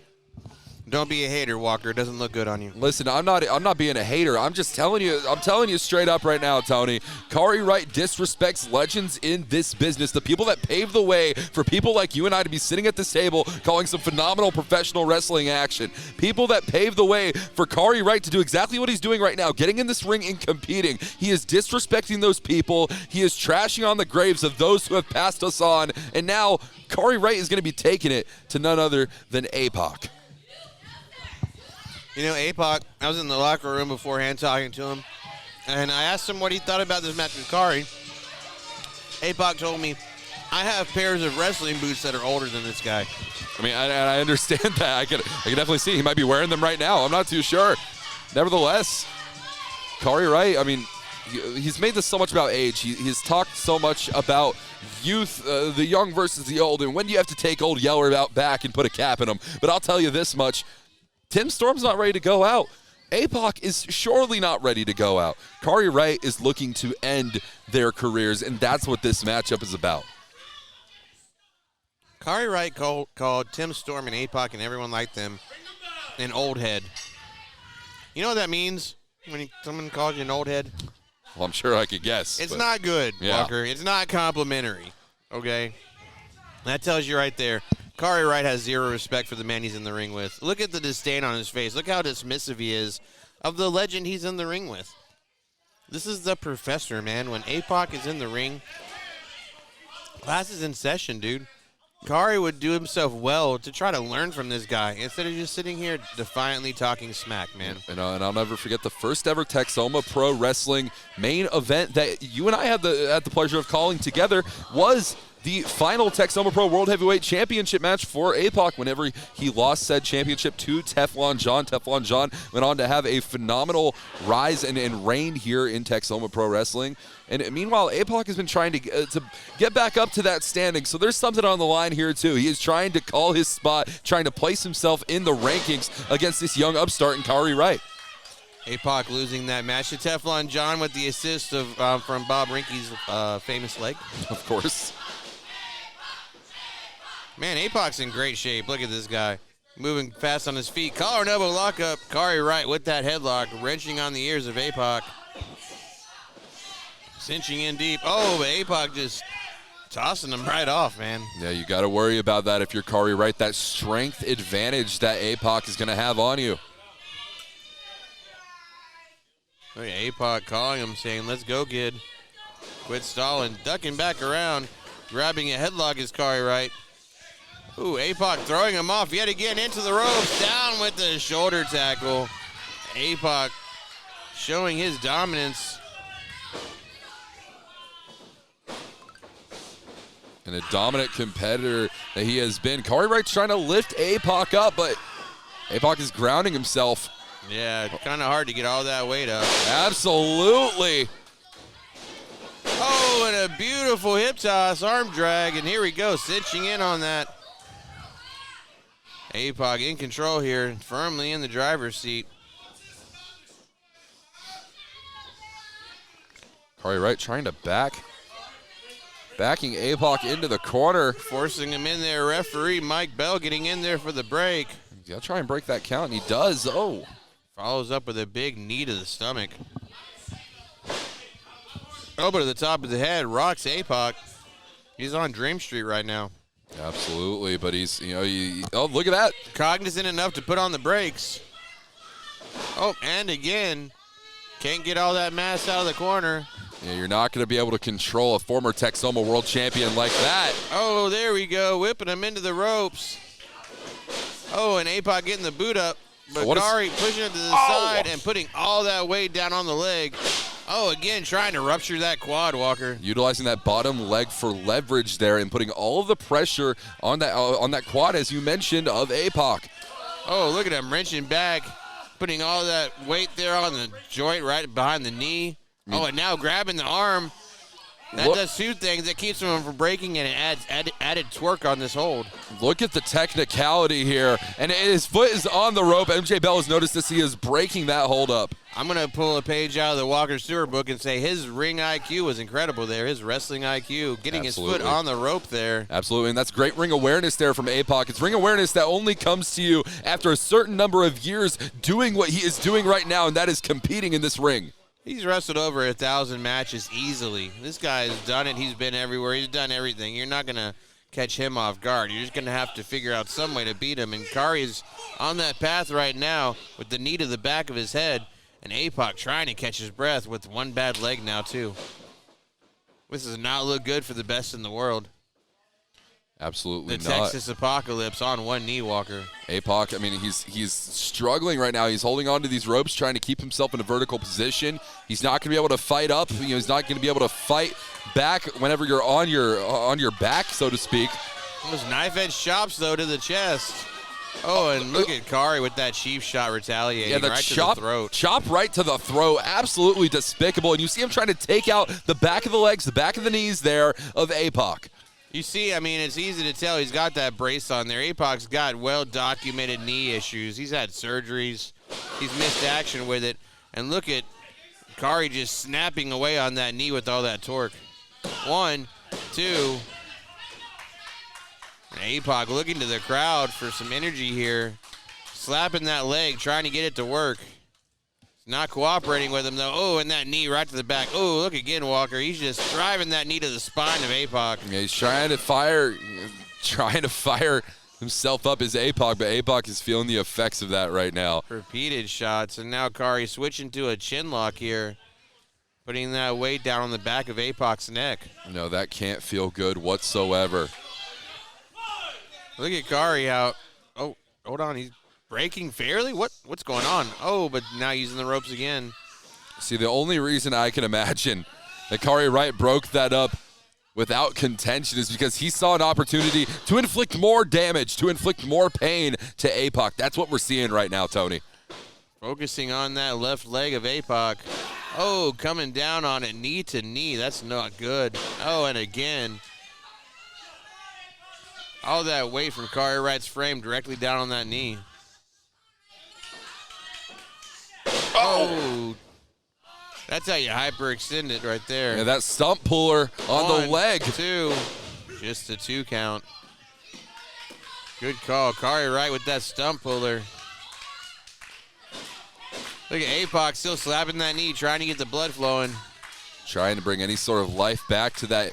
Don't be a hater, Walker. It doesn't look good on you. Listen, I'm not being a hater. I'm just telling you straight up right now, Tony. Kari Wright disrespects legends in this business, the people that paved the way for people like you and I to be sitting at this table calling some phenomenal professional wrestling action. People that paved the way for Kari Wright to do exactly what he's doing right now, getting in this ring and competing. He is disrespecting those people. He is trashing on the graves of those who have passed us on. And now Kari Wright is going to be taking it to none other than APOC. You know, APOC, I was in the locker room beforehand talking to him, and I asked him what he thought about this match with Kari. APOC told me, I have pairs of wrestling boots that are older than this guy. I mean, I understand that. I can definitely see he might be wearing them right now. I'm not too sure. Nevertheless, Kari Wright, I mean, he's made this so much about age. He's talked so much about youth, the young versus the old, and when do you have to take old Yeller out back and put a cap in him. But I'll tell you this much, Tim Storm's not ready to go out. APOC is surely not ready to go out. Kari Wright is looking to end their careers, and that's what this matchup is about. Kari Wright called Tim Storm and APOC and everyone like them an old head. You know what that means when someone calls you an old head? Well, I'm sure I could guess. It's not good, Yeah. Walker. It's not complimentary, okay? That tells you right there. Kari Wright has zero respect for the man he's in the ring with. Look at the disdain on his face. Look how dismissive he is of the legend he's in the ring with. This is the professor, man. When APOC is in the ring, class is in session, dude. Kari would do himself well to try to learn from this guy instead of just sitting here defiantly talking smack, man. And I'll never forget the first ever Texoma Pro Wrestling main event that you and I had the pleasure of calling together was the final Texoma Pro World Heavyweight Championship match for APOC whenever he lost said championship to Teflon John. Teflon John went on to have a phenomenal rise and reign here in Texoma Pro Wrestling. And meanwhile, APOC has been trying to get back up to that standing. So there's something on the line here, too. He is trying to call his spot, trying to place himself in the rankings against this young upstart in Kari Wright. APOC losing that match to Teflon John with the assist from Bob Rinke's famous leg. Of course. Man, APOC's in great shape. Look at this guy. Moving fast on his feet. Collar and elbow lockup. Kari Wright with that headlock, wrenching on the ears of APOC. Cinching in deep. Oh, but APOC just tossing him right off, man. Yeah, you got to worry about that if you're Kari Wright. That strength advantage that APOC is going to have on you. Look at APOC calling him, saying, let's go, kid. Quit stalling. Ducking back around. Grabbing a headlock is Kari Wright. Ooh, APOC throwing him off yet again into the ropes. Down with the shoulder tackle. APOC showing his dominance. And a dominant competitor that he has been. Kari Wright's trying to lift APOC up, but APOC is grounding himself. Yeah, kind of hard to get all that weight up. Absolutely. Oh, and a beautiful hip toss, arm drag, and here we go, cinching in on that. APOC in control here, firmly in the driver's seat. Kari Wright trying to backing APOC into the corner. Forcing him in there, referee Mike Bell getting in there for the break. He's got to try and break that count, and he does. Oh. Follows up with a big knee to the stomach. Elbow to the top of the head, rocks APOC. He's on Dream Street right now. Absolutely, but he's, oh, look at that. Cognizant enough to put on the brakes. Oh, and again, can't get all that mass out of the corner. Yeah, you're not going to be able to control a former Texoma world champion like that. Oh, there we go, whipping him into the ropes. Oh, and APOC getting the boot up. But Kari pushing it to the side and putting all that weight down on the leg. Oh, again, trying to rupture that quad, Walker. Utilizing that bottom leg for leverage there and putting all of the pressure on that quad, as you mentioned, of APOC. Oh, look at him wrenching back, putting all that weight there on the joint right behind the knee. Oh, and now grabbing the arm. That does two things. It keeps him from breaking and it adds added twerk on this hold. Look at the technicality here. And his foot is on the rope. MJ Bell has noticed this. He is breaking that hold up. I'm going to pull a page out of the Walker Stewart book and say his ring IQ was incredible there. His wrestling IQ, getting his foot on the rope there. Absolutely, and that's great ring awareness there from APOC. It's ring awareness that only comes to you after a certain number of years doing what he is doing right now, and that is competing in this ring. He's wrestled over 1,000 matches easily. This guy has done it. He's been everywhere. He's done everything. You're not going to catch him off guard. You're just going to have to figure out some way to beat him. And Kari's on that path right now with the knee to the back of his head. And APOC trying to catch his breath with one bad leg now, too. This does not look good for the best in the world. Absolutely not. The not. Texas Apocalypse on one knee, Walker. APOC, I mean, he's struggling right now. He's holding on to these ropes, trying to keep himself in a vertical position. He's not going to be able to fight up. He's not going to be able to fight back whenever you're on your back, so to speak. Those knife-edge chops, though, to the chest. Oh, and look at Kari with that cheap shot retaliating Yeah, the right chop, to the throat. chop right to the throat. Absolutely despicable. And you see him trying to take out the back of the legs, the back of the knees there of APOC. You see, I mean, it's easy to tell he's got that brace on there. APOC's got well-documented knee issues. He's had surgeries. He's missed action with it. And look at Kari just snapping away on that knee with all that torque. 1, 2. And APOC looking to the crowd for some energy here. Slapping that leg, trying to get it to work. It's not cooperating with him, though. Oh, and that knee right to the back. Oh, look again, Walker. He's just driving that knee to the spine of APOC. Yeah, he's trying to fire himself up as APOC, but APOC is feeling the effects of that right now. Repeated shots, and now Kari switching to a chin lock here. Putting that weight down on the back of APOC's neck. No, that can't feel good whatsoever. Look at Kari out. Oh, hold on. He's breaking fairly? What's going on? Oh, but now using the ropes again. See, the only reason I can imagine that Kari Wright broke that up without contention is because he saw an opportunity to inflict more damage, to inflict more pain to APOC. That's what we're seeing right now, Tony. Focusing on that left leg of APOC. Oh, coming down on it knee to knee. That's not good. Oh, and again. All that weight from Kari Wright's frame directly down on that knee. Oh. That's how you hyperextend it right there. Yeah, that stump puller on 1, the leg. 2. Just a 2 count. Good call. Kari Wright with that stump puller. Look at APOC still slapping that knee, trying to get the blood flowing. Trying to bring any sort of life back to that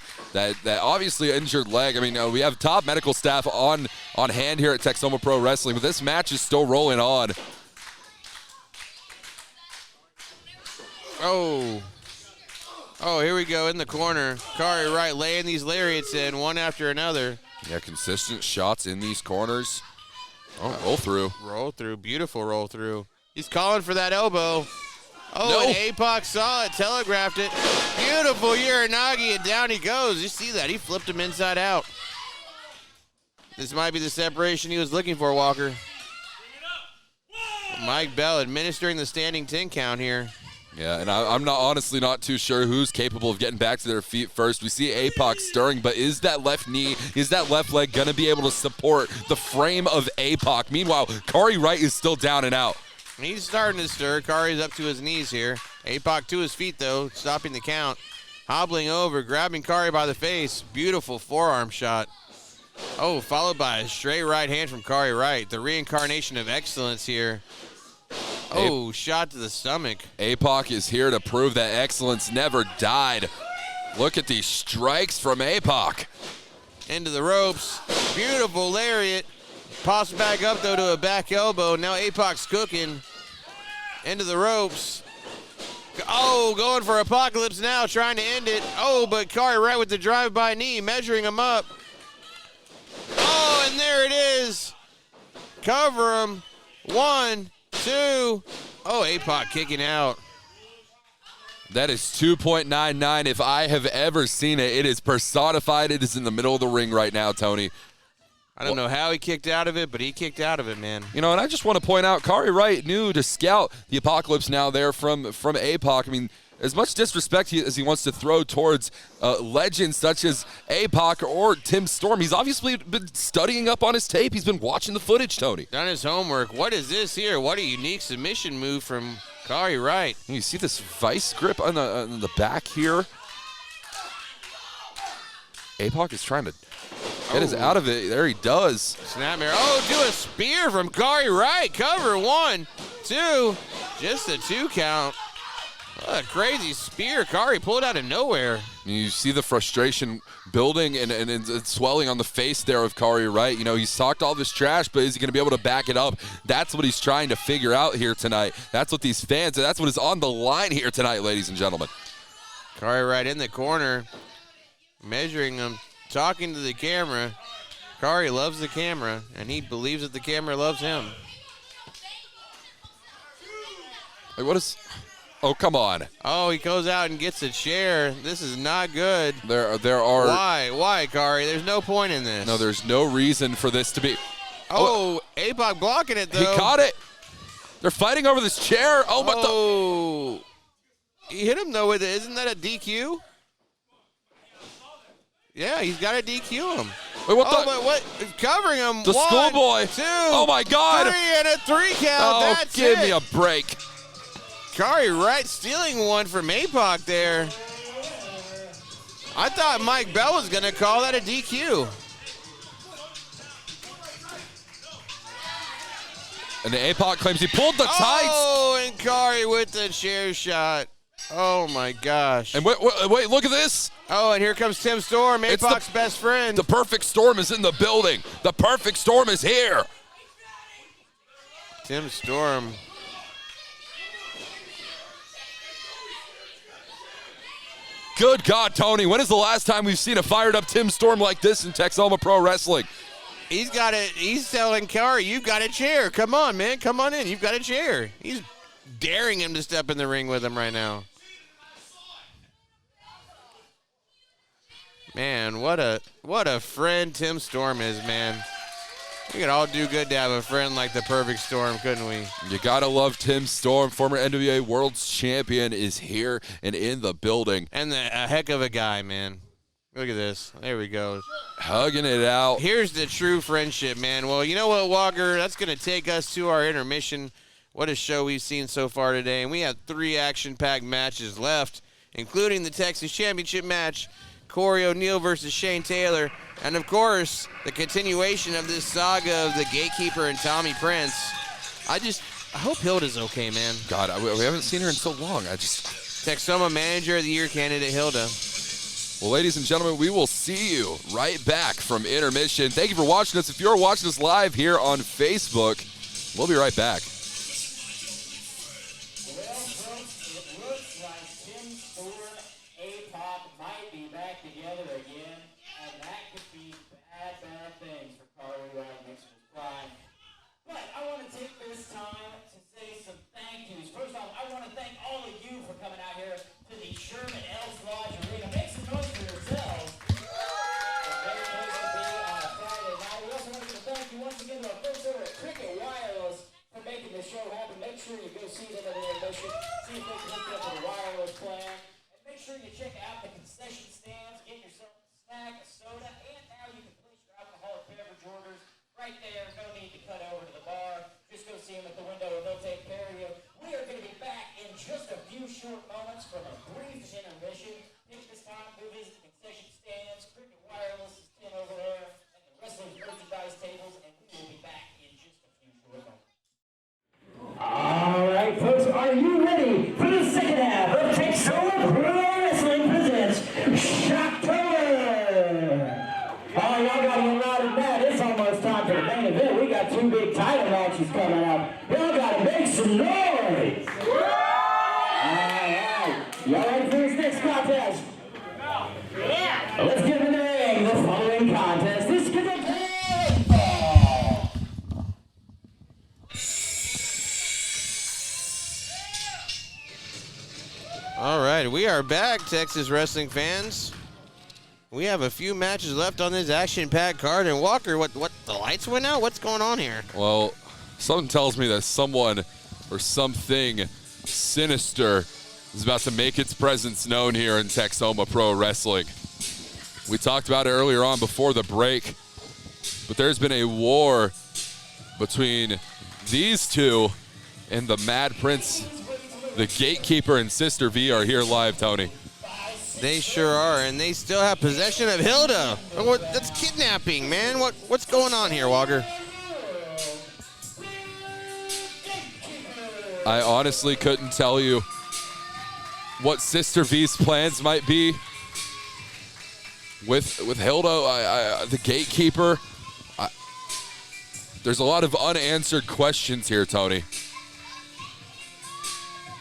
obviously injured leg. I mean, we have top medical staff on hand here at Texoma Pro Wrestling, but this match is still rolling on. Oh, here we go in the corner. Kari Wright laying these lariats in one after another. Yeah, consistent shots in these corners. Oh, roll through. Roll through, beautiful roll through. He's calling for that elbow. Oh, No. and APOC saw it, telegraphed it. Beautiful Uranagi, and down he goes. You see that? He flipped him inside out. This might be the separation he was looking for, Walker. Mike Bell administering the standing 10 count here. Yeah, and I'm honestly not too sure who's capable of getting back to their feet first. We see APOC stirring, but is that left knee, is that left leg going to be able to support the frame of APOC? Meanwhile, Kari Wright is still down and out. He's starting to stir. Kari's up to his knees here. APOC to his feet, though, stopping the count. Hobbling over, grabbing Kari by the face. Beautiful forearm shot. Oh, followed by a straight right hand from Kari Wright. The reincarnation of excellence here. Oh, shot to the stomach. APOC is here to prove that excellence never died. Look at these strikes from APOC. Into the ropes. Beautiful lariat. Pops back up, though, to a back elbow. Now APOC's cooking. Into the ropes. Oh, going for Apocalypse now, trying to end it. Oh, but Kari Wright with the drive-by knee, measuring him up. Oh, and there it is. Cover him. 1, 2. Oh, APOC kicking out. That is 2.99. If I have ever seen it, it is personified. It is in the middle of the ring right now, Tony. I don't know how he kicked out of it, but he kicked out of it, man. You know, and I just want to point out, Kari Wright knew to scout the Apocalypse now there from APOC. I mean, as much disrespect as he wants to throw towards legends such as APOC or Tim Storm, he's obviously been studying up on his tape. He's been watching the footage, Tony. Done his homework. What is this here? What a unique submission move from Kari Wright. You see this vice grip on the back here. APOC is trying to get us out of it. There he does. Snapmare. Oh, do a spear from Kari Wright. Cover 1, 2. Just a 2 count. What a crazy spear. Kari pulled out of nowhere. You see the frustration building and swelling on the face there of Kari Wright. You know, he's talked all this trash, but is he going to be able to back it up? That's what he's trying to figure out here tonight. That's what these fans, that's what is on the line here tonight, ladies and gentlemen. Kari Wright in the corner, measuring him, talking to the camera. Kari loves the camera, and he believes that the camera loves him. Like, what is... Oh, come on. Oh, he goes out and gets a chair. This is not good. There are... Why, Kari? There's no point in this. No, there's no reason for this to be... Oh, APOC blocking it, though. He caught it. They're fighting over this chair. Oh, but he hit him, though, with it. Isn't that a DQ? Yeah, he's got to DQ him. Wait, but what? He's covering him. The schoolboy. 2. Oh, my God. 3 and a 3 count. Oh, That's give it. me a break. Kari Wright stealing one from APOC there. I thought Mike Bell was going to call that a DQ. And the APOC claims he pulled the tights. Oh, and Kari with the chair shot. Oh, my gosh. And wait, look at this. Oh, and here comes Tim Storm, It's APOC's best friend. The perfect storm is in the building. The perfect storm is here. Tim Storm. Good God, Tony. When is the last time we've seen a fired up Tim Storm like this in Texoma Pro Wrestling? He's got it. He's telling Kari, you've got a chair. Come on, man. Come on in. You've got a chair. He's daring him to step in the ring with him right now. Man, what a friend Tim Storm is, man. We could all do good to have a friend like the Perfect Storm, couldn't we? You gotta love Tim Storm, former NWA World Champion, is here and in the building. And a heck of a guy, man. Look at this. There we go. Hugging it out. Here's the true friendship, man. Well, you know what, Walker? That's going to take us to our intermission. What a show we've seen so far today. And we have 3 action-packed matches left, including the Texas Championship match, Corey O'Neal versus Shane Taylor, and, of course, the continuation of this saga of the Gatekeeper and Tommy Prince. I hope Hilda's okay, man. God, we haven't seen her in so long. Texoma Manager of the Year candidate, Hilda. Well, ladies and gentlemen, we will see you right back from intermission. Thank you for watching us. If you're watching us live here on Facebook, we'll be right back. Well, folks, it looks like Tim Storm, APOC might be back together again, and that could be bad things for Kari Wright next to his prime. But I want to take this time to say some thank yous. First off, I want to thank all of you for coming out here to the Sherman Elks Lodge Arena. Make some noise for yourselves. It's very nice to be on a Friday night. We also want to thank you once again to our folks over at Cricket Wireless for making the show happen. Make sure you go see them at the intermission, see if they can hook you up with a wireless plan, and make sure you check out the concession stands, get yourself a snack, a soda, and now you can place your alcoholic beverage orders right there. No need to cut over to the bar. Just go see them at the window and they'll take care of you. We are going to be back in just a few short moments from a brief intermission. Take this time to visit the concession stands, Cricket Wireless is in over there, and the wrestling merchandise tables, and we will be back in just a few short moments. All right, folks, are you ready for the second half of Texoma Pro Wrestling presents Shocktober? Oh, y'all got to get loud and mad. It's almost time for the main event. We got 2 big title matches coming up. Y'all got to make some noise. All right, y'all ready for this next contest? Yeah. Let's get in the ring. The following contest is going to be All right, we are back, Texas wrestling fans. We have a few matches left on this action-packed card. And Walker, what? The lights went out? What's going on here? Well, something tells me that someone or something sinister is about to make its presence known here in Texoma Pro Wrestling. We talked about it earlier on before the break, but there's been a war between these two and the Mad Prince. The Gatekeeper and Sister V are here live, Tony. They sure are, and they still have possession of Hilda. That's kidnapping, man. What's going on here, Walker? I honestly couldn't tell you what Sister V's plans might be with Hilda, the Gatekeeper. There's a lot of unanswered questions here, Tony.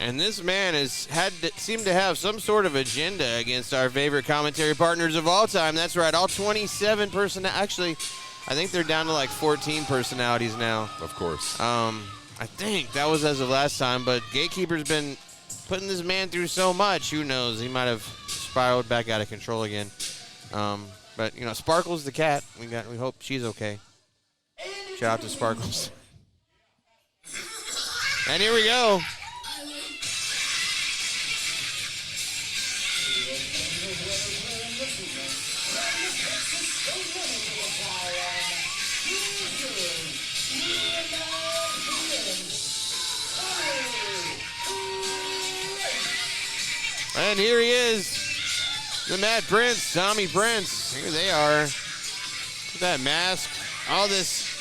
And this man seemed to have some sort of agenda against our favorite commentary partners of all time. That's right, all 27 Actually, I think they're down to like 14 personalities now. Of course. I think that was as of last time, but Gatekeeper's been putting this man through so much. Who knows? He might have spiraled back out of control again. But you know, Sparkle's the cat. We hope she's okay. And Shout out to Sparkles. And here we go. And here he is, the Mad Prince, Tommy Prince. Here they are. Look at that mask, all this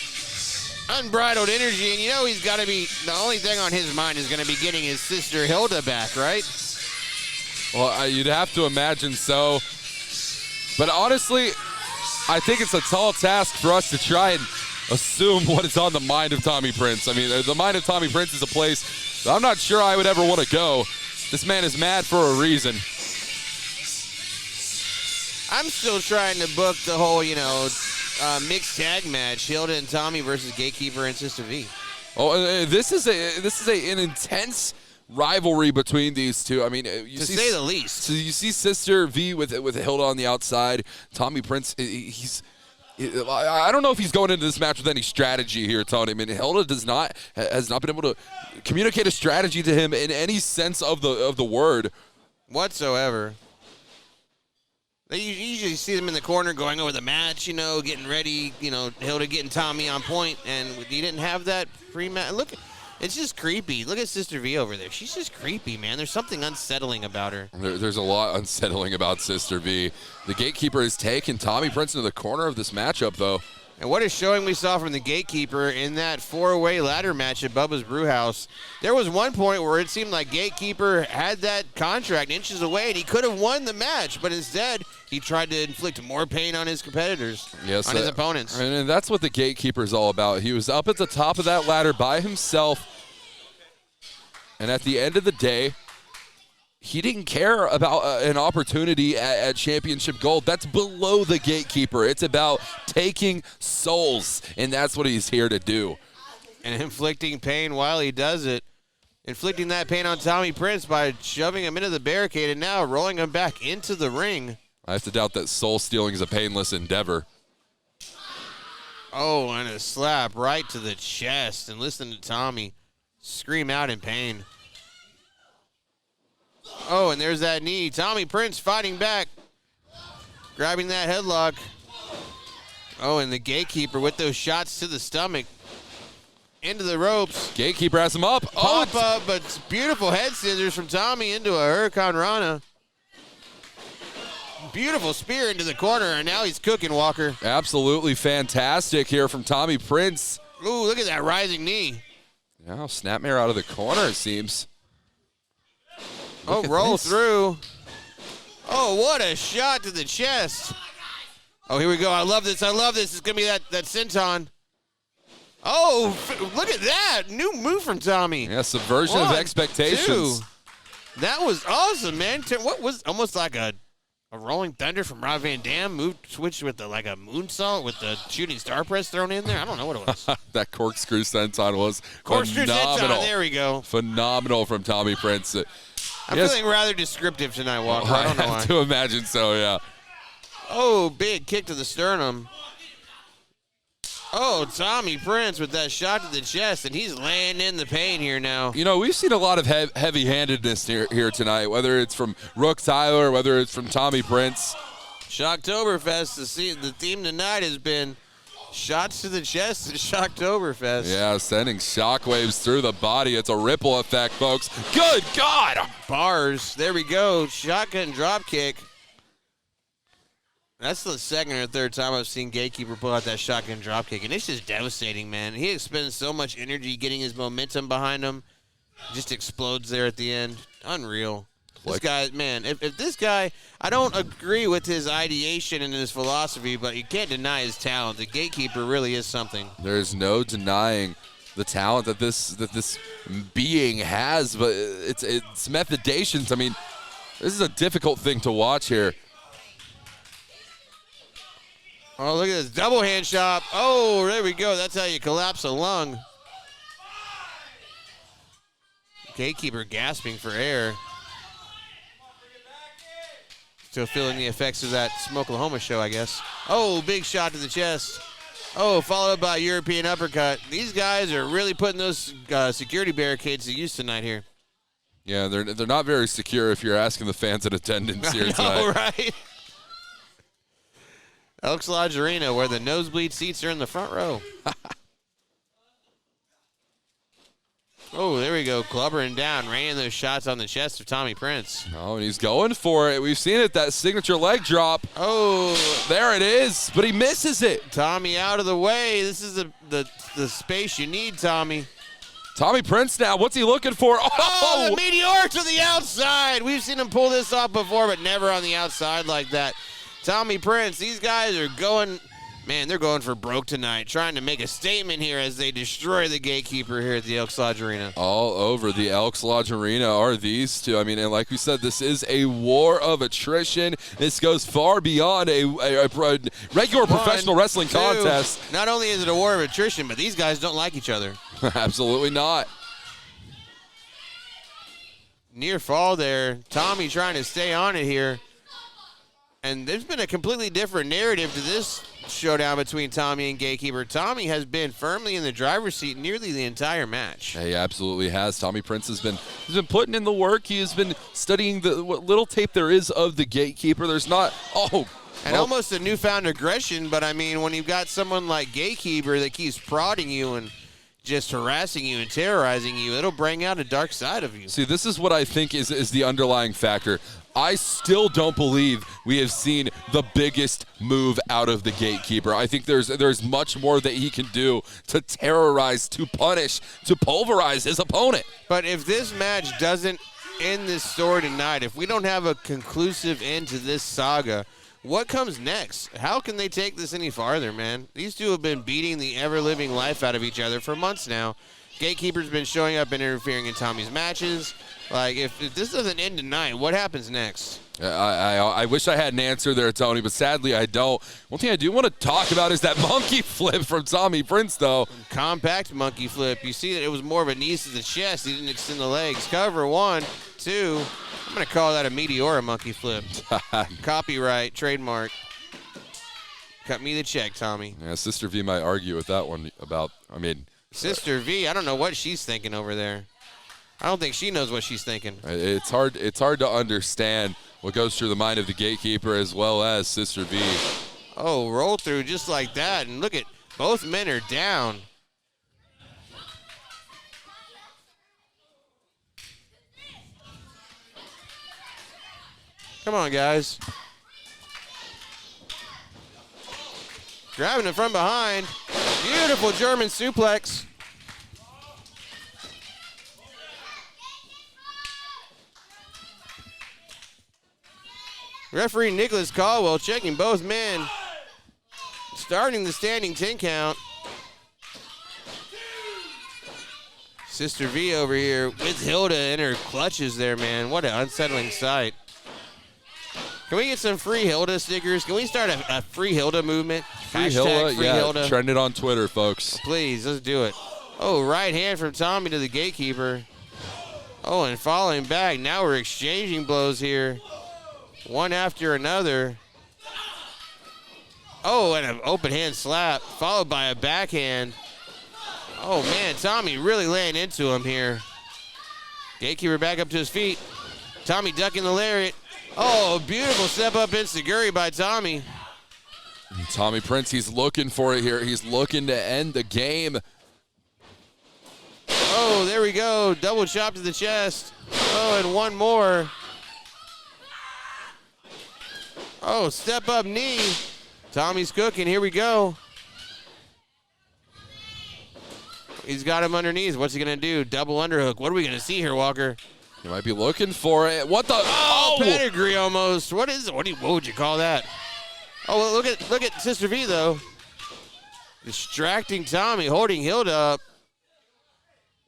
unbridled energy, and you know he's got to be, the only thing on his mind is going to be getting his sister Hilda back, right? Well, you'd have to imagine so. But honestly, I think it's a tall task for us to try and assume what is on the mind of Tommy Prince. I mean, the mind of Tommy Prince is a place that I'm not sure I would ever want to go. This man is mad for a reason. I'm still trying to book the whole, mixed tag match, Hilda and Tommy versus Gatekeeper and Sister V. Oh, this is an intense rivalry between these two. I mean, to say the least. So you see Sister V with Hilda on the outside. Tommy Prince, I don't know if he's going into this match with any strategy here, Tony. I mean, Hilda has not been able to communicate a strategy to him in any sense of the word whatsoever. You usually see them in the corner going over the match, getting ready, Hilda getting Tommy on point, and you didn't have that pre-match. Look, it's just creepy. Look at Sister V over there. She's just creepy, man. There's something unsettling about her. There's a lot unsettling about Sister V. The Gatekeeper has taken Tommy Prince into the corner of this matchup, though. And what a showing we saw from the Gatekeeper in that four-way ladder match at Bubba's Brewhouse. There was one point where it seemed like Gatekeeper had that contract inches away, and he could have won the match, but instead he tried to inflict more pain on his competitors, on his opponents. And that's what the Gatekeeper is all about. He was up at the top of that ladder by himself, and at the end of the day, he didn't care about an opportunity at Championship Gold. That's below the Gatekeeper. It's about taking souls, and that's what he's here to do. And inflicting pain while he does it. Inflicting that pain on Tommy Prince by shoving him into the barricade and now rolling him back into the ring. I have to doubt that soul stealing is a painless endeavor. Oh, and a slap right to the chest. And listen to Tommy scream out in pain. Oh, and there's that knee. Tommy Prince fighting back. Grabbing that headlock. Oh, and the Gatekeeper with those shots to the stomach. Into the ropes. Gatekeeper has him up. Pop up, but it's beautiful head scissors from Tommy into a Hurricane Rana. Beautiful spear into the corner, and now he's cooking, Walker. Absolutely fantastic here from Tommy Prince. Ooh, look at that rising knee. Now, snapmare out of the corner, it seems. Oh, roll through. Oh, what a shot to the chest. Oh, here we go. I love this. I love this. It's going to be that senton. Oh, look at that. New move from Tommy. Yeah, subversion of expectations. 2. That was awesome, man. What was almost like a rolling thunder from Rob Van Dam. Switched with like a moonsault with the shooting star press thrown in there. I don't know what it was. That corkscrew senton was corkscrew phenomenal. Senton, there we go. Phenomenal from Tommy Prince. I'm feeling rather descriptive tonight, Walker. I don't know why. I have to imagine so, yeah. Oh, big kick to the sternum. Oh, Tommy Prince with that shot to the chest, and he's laying in the pain here now. We've seen a lot of heavy-handedness here tonight, whether it's from Rook Tyler, whether it's from Tommy Prince. Shocktoberfest, the theme tonight has been shots to the chest at Shocktoberfest. Yeah, sending shockwaves through the body. It's a ripple effect, folks. Good God! Bars. There we go. Shotgun drop kick. That's the second or third time I've seen Gatekeeper pull out that shotgun drop kick, and it's just devastating, man. He expends so much energy getting his momentum behind him. Just explodes there at the end. Unreal. This guy, man, if this guy, I don't agree with his ideation and his philosophy, but you can't deny his talent. The Gatekeeper really is something. There's no denying the talent that this being has, but it's methodations. I mean, this is a difficult thing to watch here. Oh, look at this double hand chop. Oh, there we go. That's how you collapse a lung. Gatekeeper gasping for air. Still feeling the effects of that Smokelahoma show, I guess. Oh, big shot to the chest. Oh, followed by a European uppercut. These guys are really putting those security barricades to use tonight here. Yeah, they're not very secure if you're asking the fans in attendance here tonight. All right. Elks Lodge Arena, where the nosebleed seats are in the front row. Oh, there we go. Clubbering down, raining those shots on the chest of Tommy Prince. Oh, and he's going for it. We've seen it, that signature leg drop. Oh, there it is, but he misses it. Tommy out of the way. This is the space you need, Tommy. Tommy Prince now, what's he looking for? Oh, the meteor to the outside. We've seen him pull this off before, but never on the outside like that. Tommy Prince, these guys are going, man, they're going for broke tonight, trying to make a statement here as they destroy the gatekeeper here at the Elks Lodge Arena. All over the Elks Lodge Arena are these two. I mean, and like we said, this is a war of attrition. This goes far beyond a regular professional wrestling contest. Not only is it a war of attrition, but these guys don't like each other. Absolutely not. Near fall there. Tommy trying to stay on it here. And there's been a completely different narrative to this showdown between Tommy and Gatekeeper. Tommy has been firmly in the driver's seat nearly the entire match. He absolutely has. Tommy Prince has been putting in the work. He has been studying what little tape there is of the Gatekeeper. There's not almost a newfound aggression, but I mean, when you've got someone like Gatekeeper that keeps prodding you and just harassing you and terrorizing you, it'll bring out a dark side of you. See, this is what I think is the underlying factor. I still don't believe we have seen the biggest move out of the Gatekeeper. I think there's much more that he can do to terrorize, to punish, to pulverize his opponent. But if this match doesn't end this story tonight, if we don't have a conclusive end to this saga, what comes next? How can they take this any farther, man? These two have been beating the ever-living life out of each other for months now. Gatekeeper's been showing up and interfering in Tommy's matches. Like, if this doesn't end tonight, what happens next? I wish I had an answer there, Tony, but sadly I don't. One thing I do want to talk about is that monkey flip from Tommy Prince, though. Compact monkey flip. You see that it was more of a knees to the chest. He didn't extend the legs. Cover, 1, 2. I'm going to call that a Meteora monkey flip. Copyright, trademark. Cut me the check, Tommy. Yeah, Sister V might argue with that one about, Sister V, I don't know what she's thinking over there. I don't think she knows what she's thinking. It's hard to understand what goes through the mind of the Gatekeeper as well as Sister V. Oh, roll through just like that. And look at, both men are down. Come on, guys. Grabbing it from behind. Beautiful German suplex. Referee Nicholas Caldwell checking both men. Starting the standing 10 count. Sister V over here with Hilda in her clutches there, man. What an unsettling sight. Can we get some free Hilda stickers? Can we start a free Hilda movement? Free Hilda, Hilda. Trend it on Twitter, folks. Please, let's do it. Oh, right hand from Tommy to the Gatekeeper. Oh, and falling back. Now we're exchanging blows here. One after another. Oh, and an open hand slap, followed by a backhand. Oh, man, Tommy really laying into him here. Gatekeeper back up to his feet. Tommy ducking the lariat. Oh, beautiful step up enziguri by Tommy. Tommy Prince, he's looking for it here. He's looking to end the game. Oh, there we go. Double chop to the chest. Oh, and one more. Oh, step up knee. Tommy's cooking. Here we go. He's got him underneath. What's he going to do? Double underhook. What are we going to see here, Walker? He might be looking for it. What the? Oh, pedigree almost. What is it? What would you call that? Oh, well, look at Sister V, though. Distracting Tommy, holding Hilda up.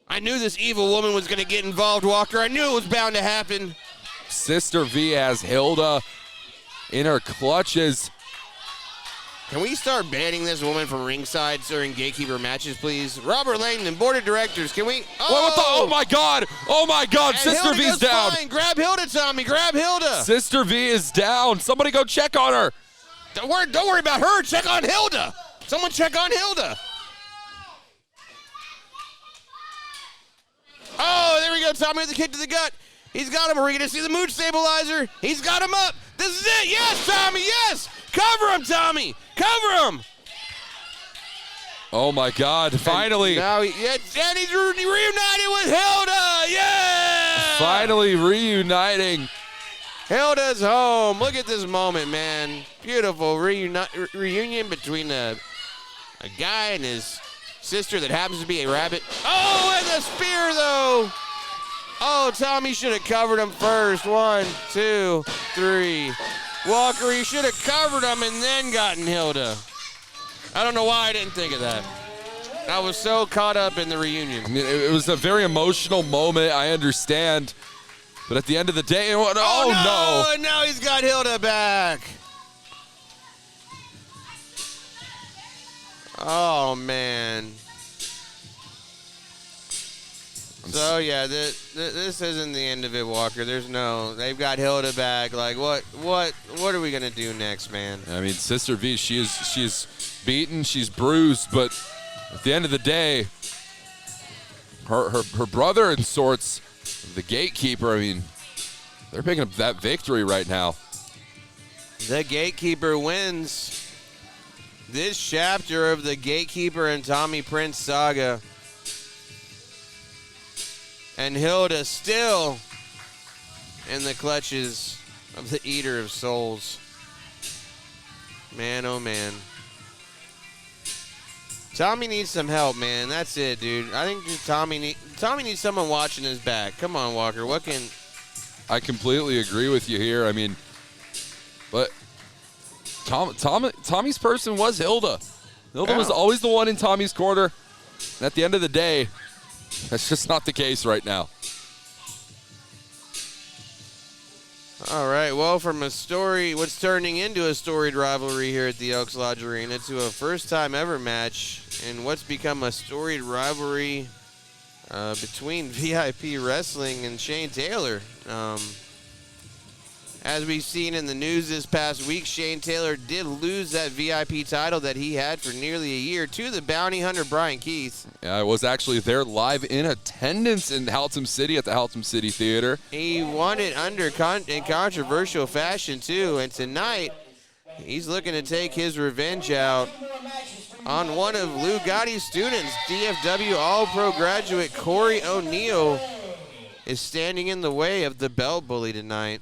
I knew this evil woman was going to get involved, Walker. I knew it was bound to happen. Sister V has Hilda in her clutches. Can we start banning this woman from ringside during Gatekeeper matches, please? Robert Langdon, board of directors, can we? Oh my God! Oh my God! And Sister V's down. Fine. Grab Hilda, Tommy. Grab Hilda. Sister V is down. Somebody go check on her. Don't worry about her. Check on Hilda. Someone check on Hilda. Oh, there we go. Tommy with the kick to the gut. He's got him. Are we going to see the mood stabilizer? He's got him up. This is it. Yes, Tommy. Yes. Cover him, Tommy. Cover him. Oh, my God. Finally. And he's reunited with Hilda. Yeah. Finally reuniting. Hilda's home. Look at this moment, man. Beautiful reunion between a guy and his sister that happens to be a rabbit. Oh, and the spear, though. Oh, Tommy should have covered him first. 1, 2, 3. Walker, he should have covered him and then gotten Hilda. I don't know why I didn't think of that. I was so caught up in the reunion. I mean, it was a very emotional moment. I understand. But at the end of the day, no. And now he's got Hilda back. Oh, man. So, yeah, this isn't the end of it, Walker. They've got Hilda back. Like, what are we going to do next, man? I mean, Sister V, she is beaten, she's bruised, but at the end of the day, her brother in sorts, the gatekeeper, I mean, they're picking up that victory right now. The gatekeeper wins this chapter of the Gatekeeper and Tommy Prince saga. And Hilda still in the clutches of the Eater of Souls. Man, oh man. Tommy needs some help, man. That's it, dude. I think Tommy needs someone watching his back. Come on, Walker. I completely agree with you here. I mean, but Tommy's person was Hilda. Hilda was always the one in Tommy's corner. And at the end of the day, that's just not the case right now. All right, well, from what's turning into a storied rivalry here at the Elks Lodge Arena to a first-time ever match in what's become a storied rivalry between VIP Wrestling and Shane Taylor. As we've seen in the news this past week, Shane Taylor did lose that VIP title that he had for nearly a year to the bounty hunter Brian Keith. Yeah, I was actually there live in attendance in Haltom City at the Haltom City Theater. He won it in controversial fashion, too. And tonight, he's looking to take his revenge out on one of Lou Gotti's students. DFW All-Pro graduate Corey O'Neal is standing in the way of the belt bully tonight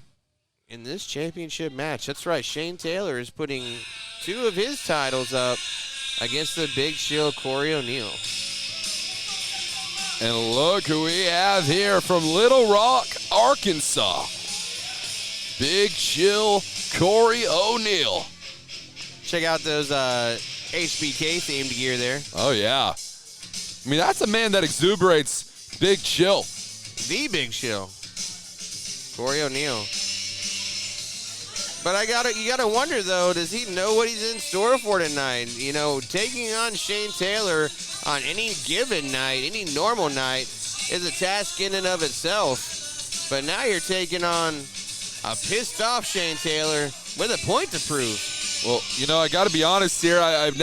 in this championship match. That's right, Shane Taylor is putting 2 of his titles up against the Big Chill Corey O'Neal. And look who we have here from Little Rock, Arkansas. Big Chill Corey O'Neal. Check out those HBK themed gear there. Oh, yeah. I mean, that's a man that exuberates Big Chill. The Big Chill. Corey O'Neal. But you gotta wonder, though, does he know what he's in store for tonight? You know, taking on Shane Taylor on any given night, any normal night, is a task in and of itself. But now you're taking on a pissed-off Shane Taylor with a point to prove. Well, you know, I got to be honest here. I'm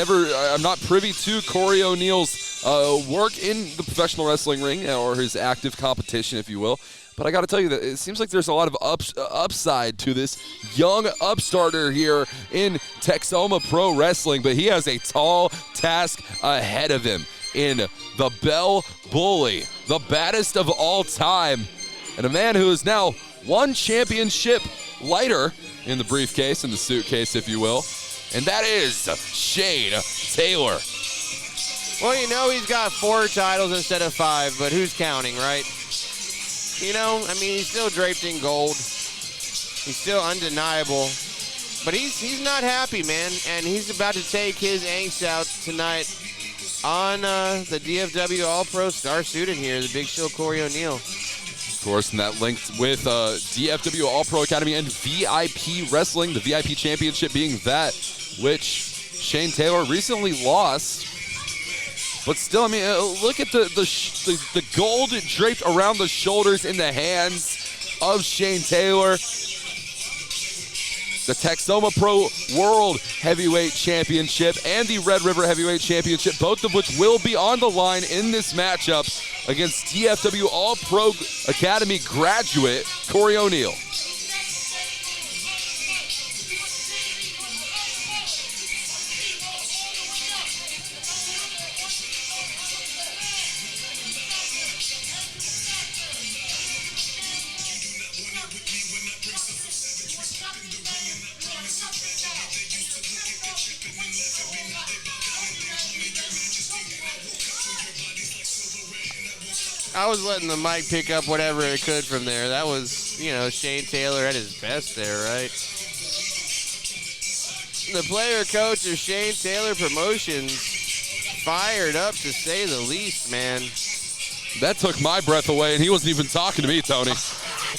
not privy to Corey O'Neal's work in the professional wrestling ring, or his active competition, if you will. But I got to tell you that it seems like there's a lot of upside to this young upstarter here in Texoma Pro Wrestling. But he has a tall task ahead of him in the Bell Bully, the baddest of all time, and a man who is now 1 championship lighter in the briefcase, in the suitcase, if you will. And that is Shane Taylor. Well, you know he's got 4 titles instead of 5, but who's counting, right? You know, I mean, he's still draped in gold. He's still undeniable. But he's not happy, man. And he's about to take his angst out tonight on the DFW All-Pro star student here, the Big Chill Corey O'Neal. Of course, and that linked with DFW All-Pro Academy and VIP Wrestling, the VIP Championship being that which Shane Taylor recently lost. But still, I mean, look at the gold draped around the shoulders and the hands of Shane Taylor. the Texoma Pro World Heavyweight Championship and the Red River Heavyweight Championship, both of which will be on the line in this matchup against TFW All-Pro Academy graduate Corey O'Neal. I was letting the mic pick up whatever it could from there. That was, you know, Shane Taylor at his best there, right? The player coach of Shane Taylor Promotions fired up to say the least, man. That took my breath away, and he wasn't even talking to me, Tony.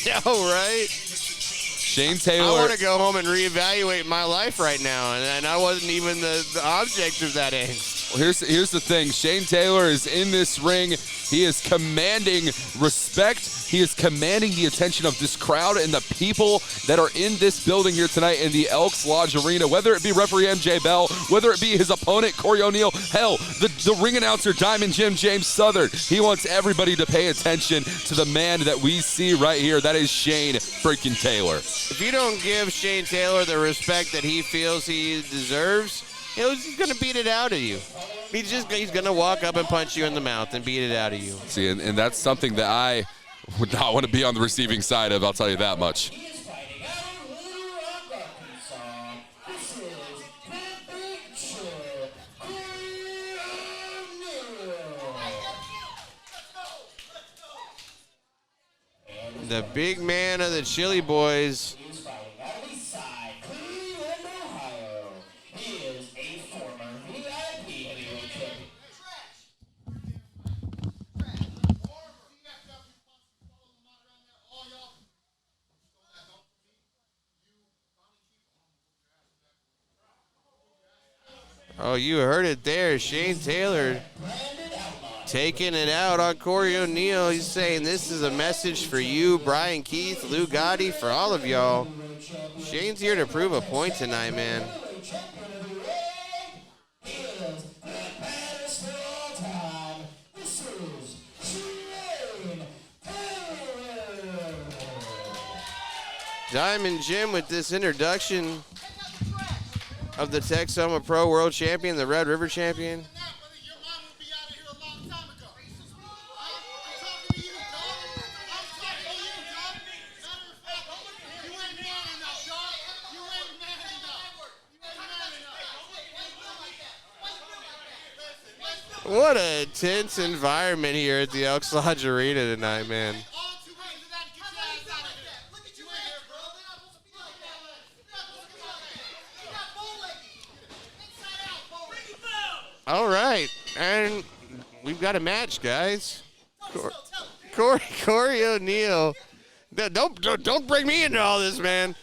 No, right? Shane Taylor. I want to go home and reevaluate my life right now, and I wasn't even the object of that angst. Well, here's the thing. Shane Taylor is in this ring. He is commanding respect. He is commanding the attention of this crowd and the people that are in this building here tonight in the Elks Lodge Arena, whether it be referee MJ Bell, whether it be his opponent, Corey O'Neal, hell, the ring announcer, Diamond Jim James Southern. He wants everybody to pay attention to the man that we see right here. That is Shane freaking Taylor. If you don't give Shane Taylor the respect that he feels he deserves, he's going to beat it out of you. He's going to walk up and punch you in the mouth and beat it out of you. See, and that's something that I would not want to be on the receiving side of, I'll tell you that much. He is fighting out of Little Rock, Arkansas. This is the Big Chick, Corey O'Neal. The big man of the Chili Boys. He is fighting out of East Side, Cleveland, Ohio. He is a former VIP heavyweight champion. Oh, you heard it there. Shane Taylor taking it out on Corey O'Neal. He's saying this is a message for you, Brian Keith, Lou Gotti, for all of y'all. Shane's here to prove a point tonight, man. Diamond Jim with this introduction of the Texoma Pro World Champion, the Red River Champion. What a tense environment here at the Elks Lodge Arena tonight, man. All right, and we've got a match, guys. Corey O'Neal. Don't bring me into all this, man.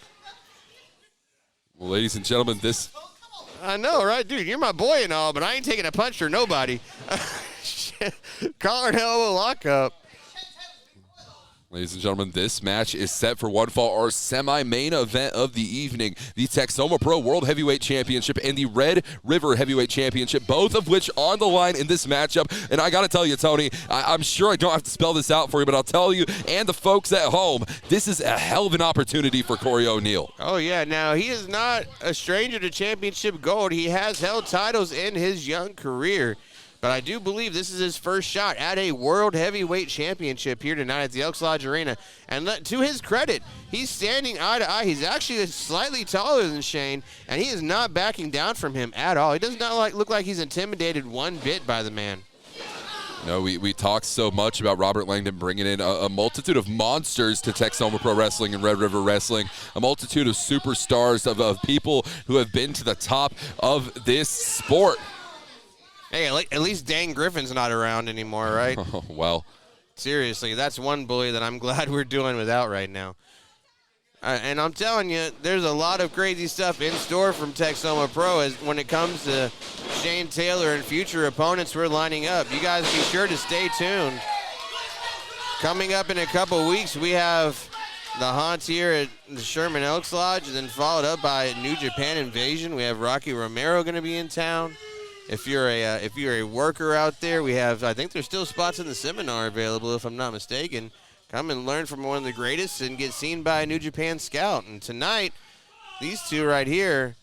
Well, ladies and gentlemen, this... I know, right? Dude, you're my boy and all, but I ain't taking a punch for nobody. Collar and elbow lockup. Ladies and gentlemen, this match is set for one fall, our semi-main event of the evening. The Texoma Pro World Heavyweight Championship and the Red River Heavyweight Championship, both of which on the line in this matchup. And I got to tell you, Tony, I'm sure I don't have to spell this out for you, but I'll tell you and the folks at home, this is a hell of an opportunity for Corey O'Neal. Oh, yeah. Now, he is not a stranger to championship gold. He has held titles in his young career. But I do believe this is his first shot at a World Heavyweight Championship here tonight at the Elks Lodge Arena. And to his credit, he's standing eye to eye. He's actually slightly taller than Shane, and he is not backing down from him at all. He does not look like he's intimidated one bit by the man. No, we talked so much about Robert Langdon bringing in a multitude of monsters to Texoma Pro Wrestling and Red River Wrestling, a multitude of superstars of people who have been to the top of this sport. Hey, at least Dan Griffin's not around anymore, right? Oh, well. Seriously, that's one bully that I'm glad we're doing without right now. And I'm telling you, there's a lot of crazy stuff in store from Texoma Pro when it comes to Shane Taylor and future opponents we're lining up. You guys be sure to stay tuned. Coming up in a couple weeks, we have the haunts here at the Sherman Elks Lodge, and then followed up by New Japan Invasion. We have Rocky Romero going to be in town. If you're a worker out there, we have, I think there's still spots in the seminar available, if I'm not mistaken. Come and learn from one of the greatest and get seen by a New Japan scout. And tonight, these two right here,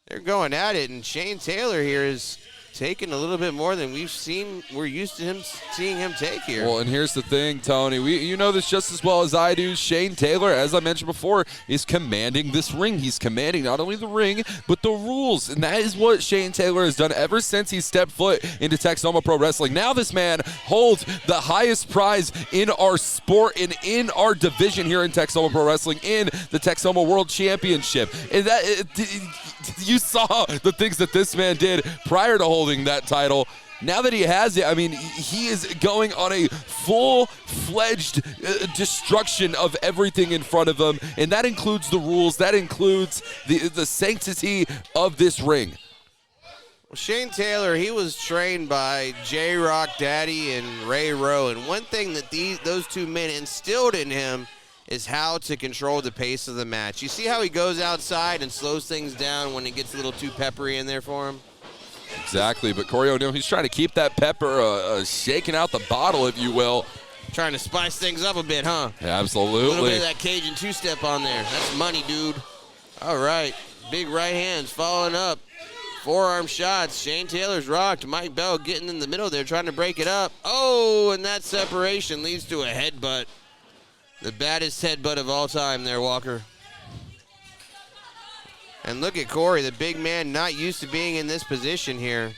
they're going at it, and Shane Taylor here is taking a little bit more than we're used to him seeing him take here. Well, and here's the thing, Tony. You know this just as well as I do. Shane Taylor, as I mentioned before, is commanding this ring. He's commanding not only the ring, but the rules. And that is what Shane Taylor has done ever since he stepped foot into Texoma Pro Wrestling. Now this man holds the highest prize in our sport and in our division here in Texoma Pro Wrestling, in the Texoma World Championship. And you saw the things that this man did prior to holding that title. Now that he has it, I mean, he is going on a full-fledged destruction of everything in front of him, and that includes the rules. That includes the sanctity of this ring. Well, Shane Taylor, he was trained by J-Rock Daddy and Ray Rowe, and one thing that those two men instilled in him is how to control the pace of the match. You see how he goes outside and slows things down when it gets a little too peppery in there for him? Exactly, but Corey O'Neal, he's trying to keep that pepper shaking out the bottle, if you will. Trying to spice things up a bit, huh? Absolutely. A little bit of that Cajun two-step on there. That's money, dude. All right, big right hands following up. Forearm shots. Shane Taylor's rocked. Mike Bell getting in the middle there, trying to break it up. Oh, and that separation leads to a headbutt. The baddest headbutt of all time there, Walker. And look at Corey, the big man, not used to being in this position here.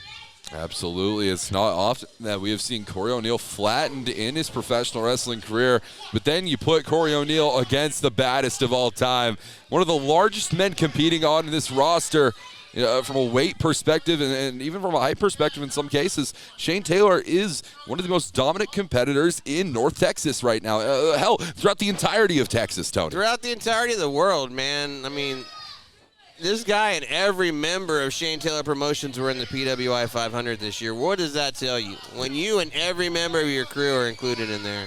Absolutely. It's not often that we have seen Corey O'Neal flattened in his professional wrestling career, but then you put Corey O'Neal against the baddest of all time, one of the largest men competing on this roster. From a weight perspective and even from a height perspective in some cases, Shane Taylor is one of the most dominant competitors in North Texas right now. Hell, throughout the entirety of Texas, Tony. Throughout the entirety of the world, man. I mean, this guy and every member of Shane Taylor Promotions were in the PWI 500 this year. What does that tell you? When you and every member of your crew are included in there.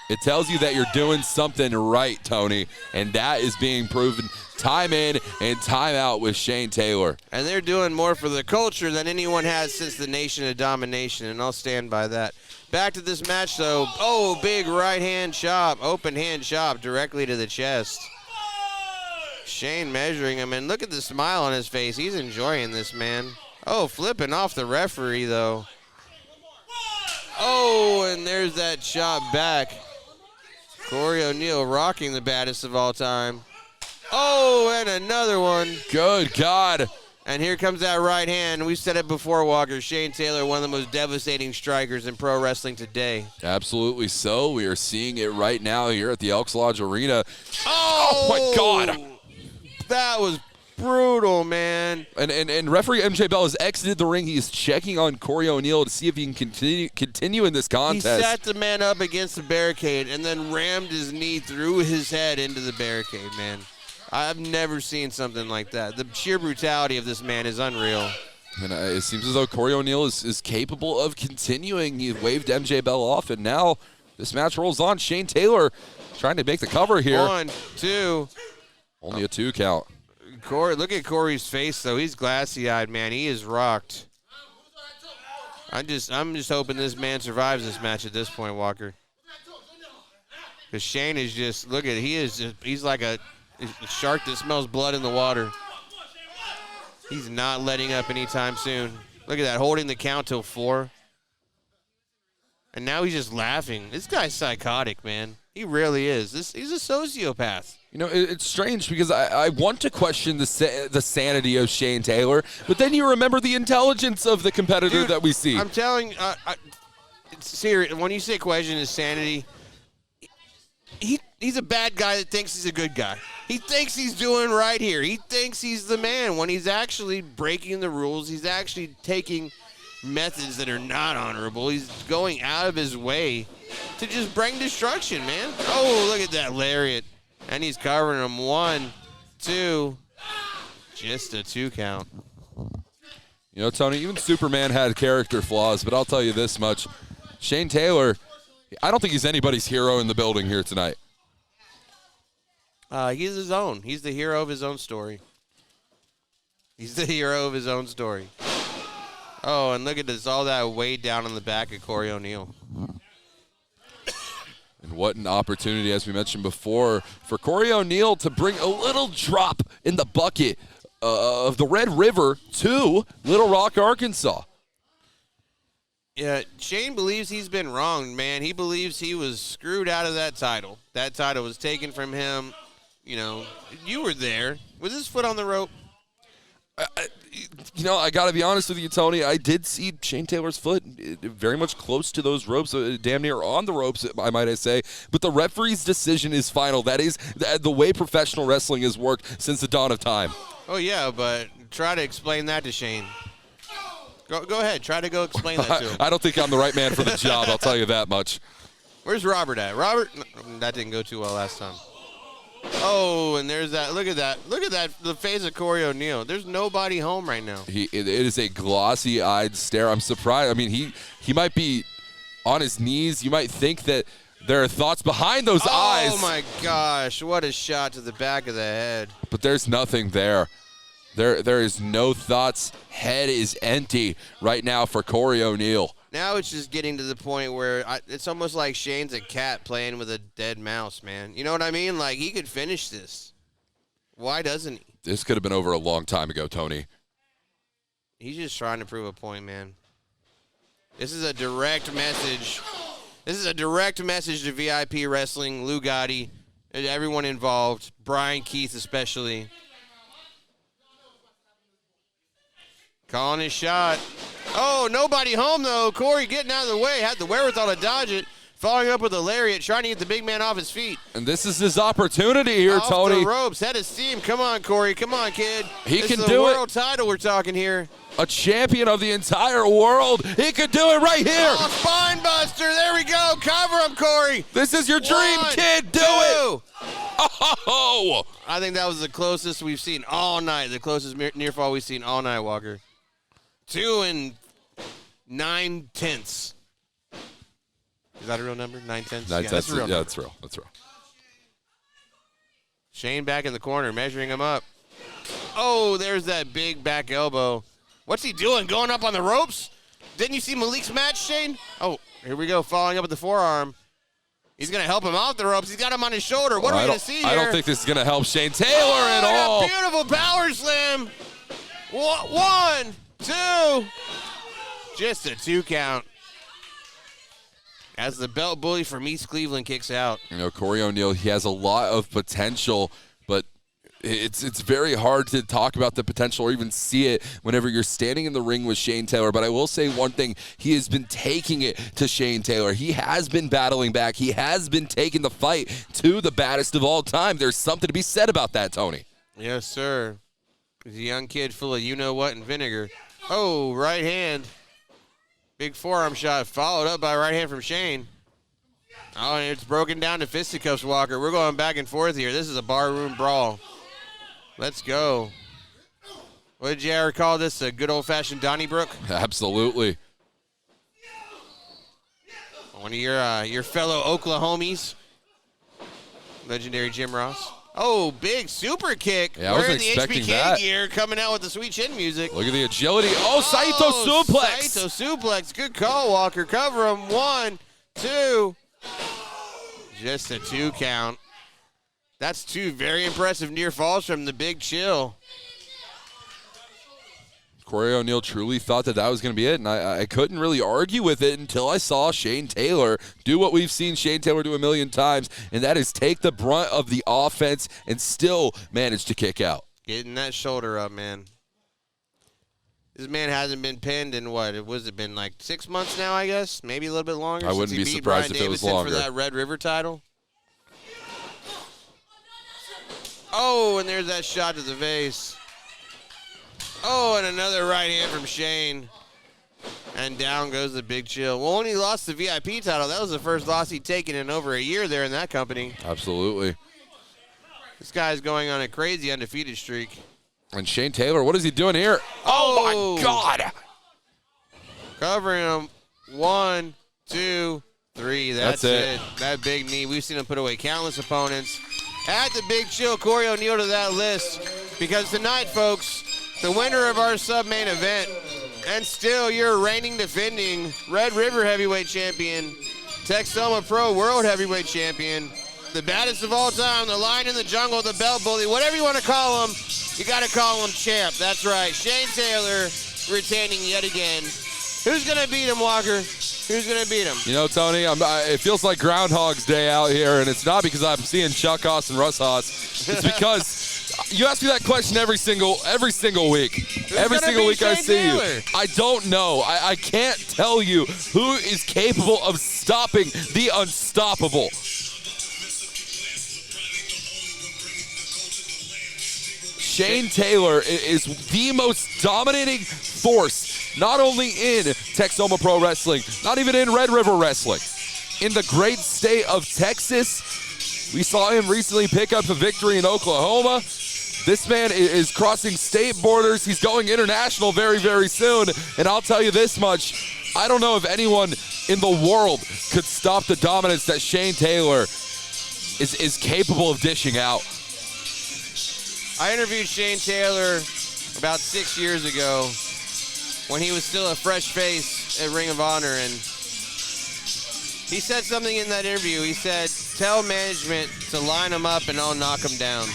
It tells you that you're doing something right, Tony, and that is being proven time in and time out with Shane Taylor. And they're doing more for the culture than anyone has since the Nation of Domination, and I'll stand by that. Back to this match, though. Oh, big right-hand chop, open hand chop directly to the chest. Shane measuring him, and look at the smile on his face. He's enjoying this, man. Oh, flipping off the referee, though. Oh, and there's that chop back. Corey O'Neal rocking the baddest of all time. Oh, and another one. Good God. And here comes that right hand. We've said it before, Walker. Shane Taylor, one of the most devastating strikers in pro wrestling today. Absolutely so. We are seeing it right now here at the Elks Lodge Arena. Oh, my God. That was brutal, man. And referee MJ Bell has exited the ring. He is checking on Corey O'Neal to see if he can continue in this contest. He sat the man up against the barricade and then rammed his knee through his head into the barricade, man. I've never seen something like that. The sheer brutality of this man is unreal. And it seems as though Corey O'Neal is capable of continuing. He waved MJ Bell off, and now this match rolls on. Shane Taylor trying to make the cover here. 1, 2. Only a 2 count. Corey, look at Corey's face, though. He's glassy-eyed, man. He is rocked. I'm just hoping this man survives this match at this point, Walker. Because Shane is just, look at it. He's like a shark that smells blood in the water. He's not letting up anytime soon. Look at that, holding the count till 4. And now he's just laughing. This guy's psychotic, man. He really is. He's a sociopath. You know, it's strange because I want to question the sanity of Shane Taylor, but then you remember the intelligence of the competitor that we see. I'm telling it's serious. When you say question his sanity, he's a bad guy that thinks he's a good guy. He thinks he's doing right here. He thinks he's the man when he's actually breaking the rules. He's actually taking methods that are not honorable. He's going out of his way to just bring destruction, man. Oh, look at that lariat. And he's covering him. 1, 2. Just a 2 count. You know, Tony, even Superman had character flaws, but I'll tell you this much. Shane Taylor, I don't think he's anybody's hero in the building here tonight. He's his own. He's the hero of his own story. He's the hero of his own story. Oh, and look at this, all that weight down on the back of Corey O'Neal. And what an opportunity, as we mentioned before, for Corey O'Neal to bring a little drop in the bucket of the Red River to Little Rock, Arkansas. Yeah, Shane believes he's been wronged, man. He believes he was screwed out of that title. That title was taken from him. You know, you were there. Was his foot on the rope? I got to be honest with you, Tony. I did see Shane Taylor's foot very much close to those ropes, damn near on the ropes, I might say. But the referee's decision is final. That is the way professional wrestling has worked since the dawn of time. Oh, yeah, but try to explain that to Shane. Go ahead. Try to go explain that to him. I don't think I'm the right man for the job, I'll tell you that much. Where's Robert at? Robert? No, that didn't go too well last time. Oh, and there's that. Look at that. Look at that. The face of Corey O'Neal. There's nobody home right now. It is a glossy-eyed stare. I'm surprised. I mean, he might be on his knees. You might think that there are thoughts behind those eyes. Oh, my gosh. What a shot to the back of the head. But there's nothing there. There is no thoughts. Head is empty right now for Corey O'Neal. Now it's just getting to the point where it's almost like Shane's a cat playing with a dead mouse, man. You know what I mean? Like, he could finish this. Why doesn't he? This could have been over a long time ago, Tony. He's just trying to prove a point, man. This is a direct message. This is a direct message to VIP Wrestling, Lou Gotti, and everyone involved, Brian Keith especially. Calling his shot. Oh, nobody home, though. Corey getting out of the way. Had the wherewithal to dodge it. Following up with a lariat, trying to get the big man off his feet. And this is his opportunity here, Tony. Off the ropes. Head of steam. Come on, Corey. Come on, kid. He can do it. This is the world title we're talking here. A champion of the entire world. He could do it right here. Oh, spine buster. There we go. Cover him, Corey. This is your dream, kid. Do it. Oh! I think that was the closest we've seen all night. The closest near fall we've seen all night, Walker. 2 9/10. Is that a real number? 9/10? Yeah, that's a real number. That's real. That's real. Shane back in the corner, measuring him up. Oh, there's that big back elbow. What's he doing? Going up on the ropes? Didn't you see Malik's match, Shane? Oh, here we go. Following up with the forearm. He's going to help him off the ropes. He's got him on his shoulder. What are we going to see here? I don't think this is going to help Shane Taylor at all. Beautiful power slam. 1, 2. Just a 2 count. As the belt bully from East Cleveland kicks out. You know, Corey O'Neal, he has a lot of potential, but it's very hard to talk about the potential or even see it whenever you're standing in the ring with Shane Taylor. But I will say one thing. He has been taking it to Shane Taylor. He has been battling back. He has been taking the fight to the baddest of all time. There's something to be said about that, Tony. Yes, sir. He's a young kid full of you-know-what and vinegar. Oh, right hand. Big forearm shot followed up by a right hand from Shane. Oh, and it's broken down to fisticuffs, Walker. We're going back and forth here. This is a barroom brawl. Let's go. What did you ever call this? A good old-fashioned Donnybrook? Absolutely. One of your fellow Oklahomies. Legendary Jim Ross. Oh, big super kick. Yeah, I wasn't expecting the HBK that. gear, coming out with the sweet chin music. Look at the agility. Oh, Saito suplex. Saito suplex. Good call, Walker. Cover him. 1, 2. Just a 2 count. That's 2 very impressive near falls from the Big Chill. Corey O'Neal truly thought that was going to be it, and I couldn't really argue with it until I saw Shane Taylor do what we've seen Shane Taylor do a million times, and that is take the brunt of the offense and still manage to kick out. Getting that shoulder up, man. This man hasn't been pinned in what? It been like 6 months now, I guess? Maybe a little bit longer. I wouldn't be surprised if it was longer. For that Red River title. Oh, and there's that shot to the face. Oh, and another right hand from Shane. And down goes the Big Chill. Well, when he lost the VIP title, that was the first loss he'd taken in over a year there in that company. Absolutely. This guy's going on a crazy undefeated streak. And Shane Taylor, what is he doing here? Oh my God. Covering him. 1, 2, 3. That's it. That big knee. We've seen him put away countless opponents. Add the Big Chill Corey O'Neal to that list, because tonight, folks, the winner of our sub-main event, and still your reigning defending Red River Heavyweight Champion, Texoma Pro World Heavyweight Champion, the baddest of all time, the Lion in the Jungle, the Belt Bully, whatever you want to call him, you got to call him champ. That's right. Shane Taylor retaining yet again. Who's going to beat him, Walker? Who's going to beat him? You know, Tony, it feels like Groundhog's Day out here, and it's not because I'm seeing Chuck Haas and Russ Haas. It's because you ask me that question every single week. Every single week I see you. I don't know. I can't tell you who is capable of stopping the unstoppable. Shane Taylor is the most dominating force, not only in Texoma Pro Wrestling, not even in Red River Wrestling. In the great state of Texas, we saw him recently pick up a victory in Oklahoma. This man is crossing state borders. He's going international very, very soon. And I'll tell you this much, I don't know if anyone in the world could stop the dominance that Shane Taylor is capable of dishing out. I interviewed Shane Taylor about 6 years ago when he was still a fresh face at Ring of Honor, and he said something in that interview. He said, tell management to line him up and I'll knock him down.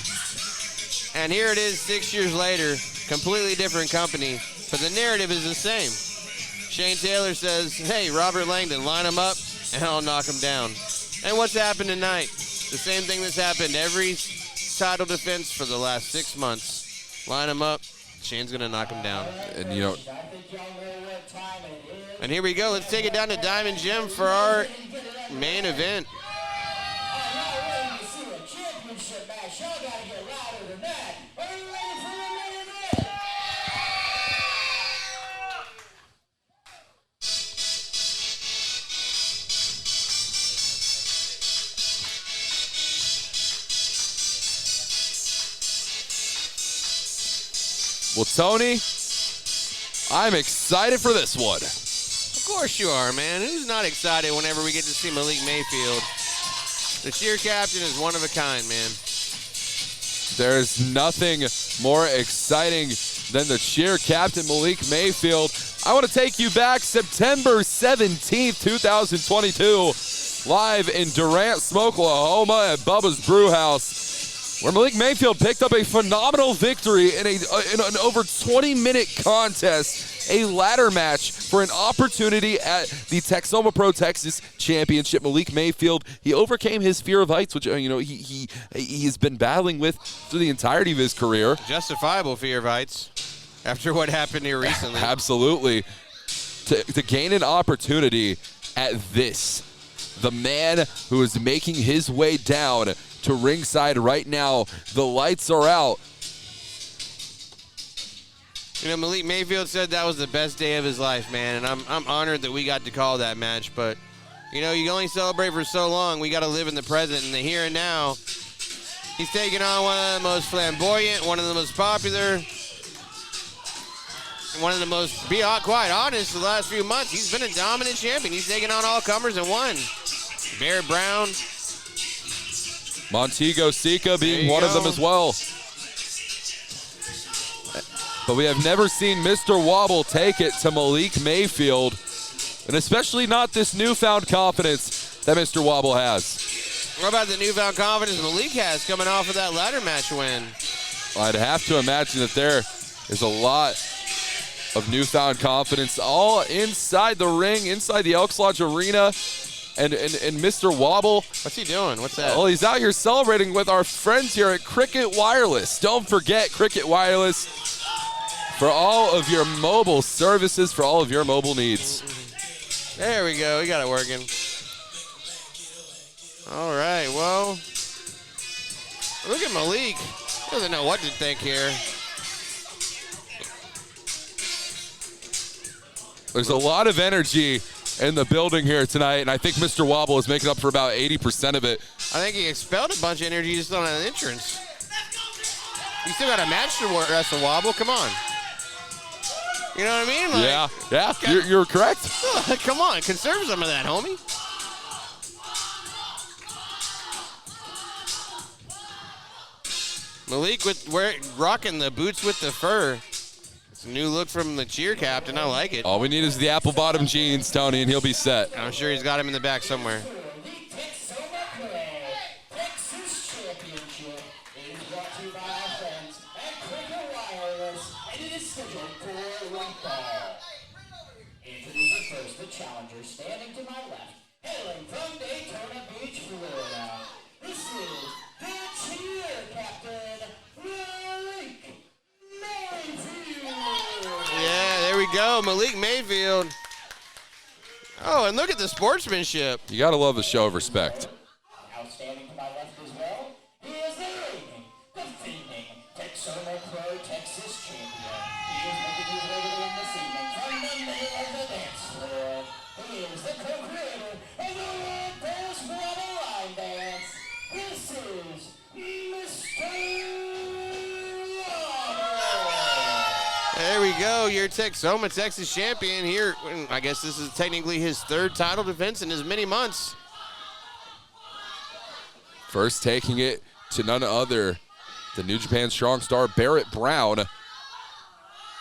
And here it is 6 years later, completely different company, but the narrative is the same. Shane Taylor says, hey, Robert Langdon, line him up and I'll knock him down. And what's happened tonight? The same thing that's happened every title defense for the last 6 months. Line him up, Shane's gonna knock him down. And you know, and here we go. Let's take it down to Diamond Gym for our main event. well, Tony, I'm excited for this one. Of course you are, man. Who's not excited whenever we get to see Malik Mayfield? The cheer captain is one of a kind, man. There's nothing more exciting than the cheer captain, Malik Mayfield. I want to take you back September 17th, 2022, live in Durant, Oklahoma at Bubba's Brew House, where Malik Mayfield picked up a phenomenal victory in an over 20-minute contest, a ladder match for an opportunity at the Texoma Pro Texas Championship. Malik Mayfield, he overcame his fear of heights, which he has been battling with through the entirety of his career. Justifiable fear of heights after what happened here recently. Absolutely. To gain an opportunity at this, the man who is making his way down to ringside right now, the lights are out. You know, Malik Mayfield said that was the best day of his life, man, and I'm honored that we got to call that match. But, you know, you can only celebrate for so long. We got to live in the present and the here and now. He's taking on one of the most flamboyant, one of the most popular, one of the most, be quite honest, the last few months, he's been a dominant champion. He's taken on all comers and won. Barrett Brown. Montego Sika being one of them as well. But we have never seen Mr. Wobble take it to Malik Mayfield, and especially not this newfound confidence that Mr. Wobble has. What about the newfound confidence Malik has coming off of that ladder match win? I'd have to imagine that there is a lot of newfound confidence all inside the ring, inside the Elks Lodge Arena. And Mr. Wobble. What's he doing? What's that? Well, he's out here celebrating with our friends here at Cricket Wireless. Don't forget Cricket Wireless for all of your mobile services, for all of your mobile needs. There we go. We got it working. All right. Well, look at Malik. He doesn't know what to think here. There's a lot of energy in the building here tonight, and I think Mr. Wobble is making up for about 80% of it. I think he expelled a bunch of energy just on an entrance. You still got a match to wrestle, Wobble. Come on. You know what I mean? Like, yeah, you're correct. Come on, conserve some of that, homie. Malik rocking the boots with the fur. It's a new look from the cheer captain. I like it. All we need is the apple bottom jeans, Tony, and he'll be set. I'm sure he's got him in the back somewhere. The Texoma Texas Championship is brought to you by our friends at Cricket Wireless, and it is scheduled for one fall. Introducing first the challenger standing to my left, hailing from Daytona Beach, Florida. This is the cheer captain, Malik Mayfield. Yeah, there we go. Malik Mayfield. Oh, and look at the sportsmanship. You got to love a show of respect. Outstanding to my left as well, he is the reigning, defending Texoma Pro Texas champion. He is making his way to the ring this evening from the middle of the dance floor. He is the co-creator of the World Dance Wobble Line Dance. This is Mr. Wobble. There we go. Your Texoma, Texas champion here. I guess this is technically his third title defense in as many months. First taking it to none other than New Japan Strong Star Barrett Brown.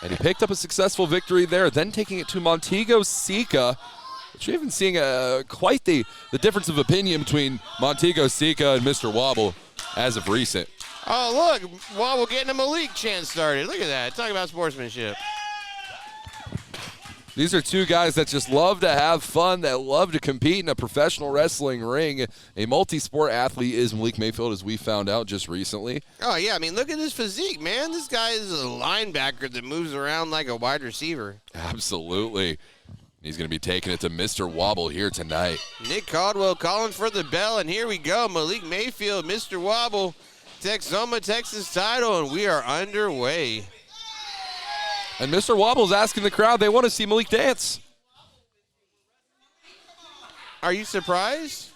And he picked up a successful victory there, then taking it to Montego Sika. But you're even seeing quite the difference of opinion between Montego Sika and Mr. Wobble as of recent. Oh, look. Wobble getting a Malik chant started. Look at that. Talk about sportsmanship. These are two guys that just love to have fun, that love to compete in a professional wrestling ring. A multi-sport athlete is Malik Mayfield, as we found out just recently. Oh, yeah. I mean, look at his physique, man. This guy is a linebacker that moves around like a wide receiver. Absolutely. He's going to be taking it to Mr. Wobble here tonight. Nick Caldwell calling for the bell, and here we go. Malik Mayfield, Mr. Wobble, Texoma, Texas title, and we are underway. And Mr. Wobble's asking the crowd, they want to see Malik dance. Are you surprised?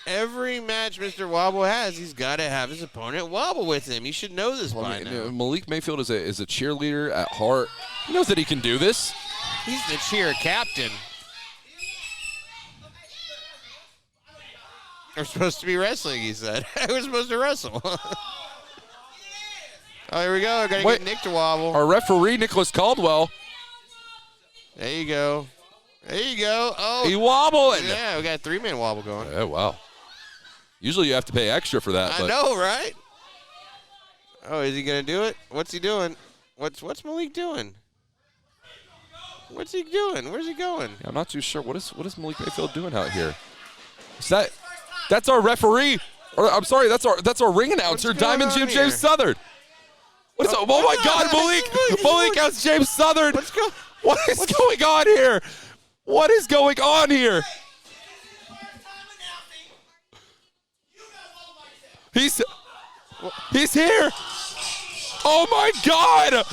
Every match Mr. Wobble has, he's got to have his opponent wobble with him. You should know this by now. Malik Mayfield is a cheerleader at heart. He knows that he can do this. He's the cheer captain. We're supposed to be wrestling, he said. We're supposed to wrestle. Oh, here we go. Got to get Nick to wobble. Our referee, Nicholas Caldwell. There you go. There you go. Oh, He wobbled. yeah, we got a three-man wobble going. Oh, wow. Usually you have to pay extra for that. I know, right? Oh, is he going to do it? What's he doing? What's Malik doing? What's he doing? Where's he going? Yeah, I'm not too sure. What is Malik Mayfield doing out here? Is that's our referee? Or I'm sorry, that's our ring announcer, What's going Diamond on Jim here? James Southern. Oh my God, Malik has James Southern. What is going on here? What is going on here? He's here. Oh my God.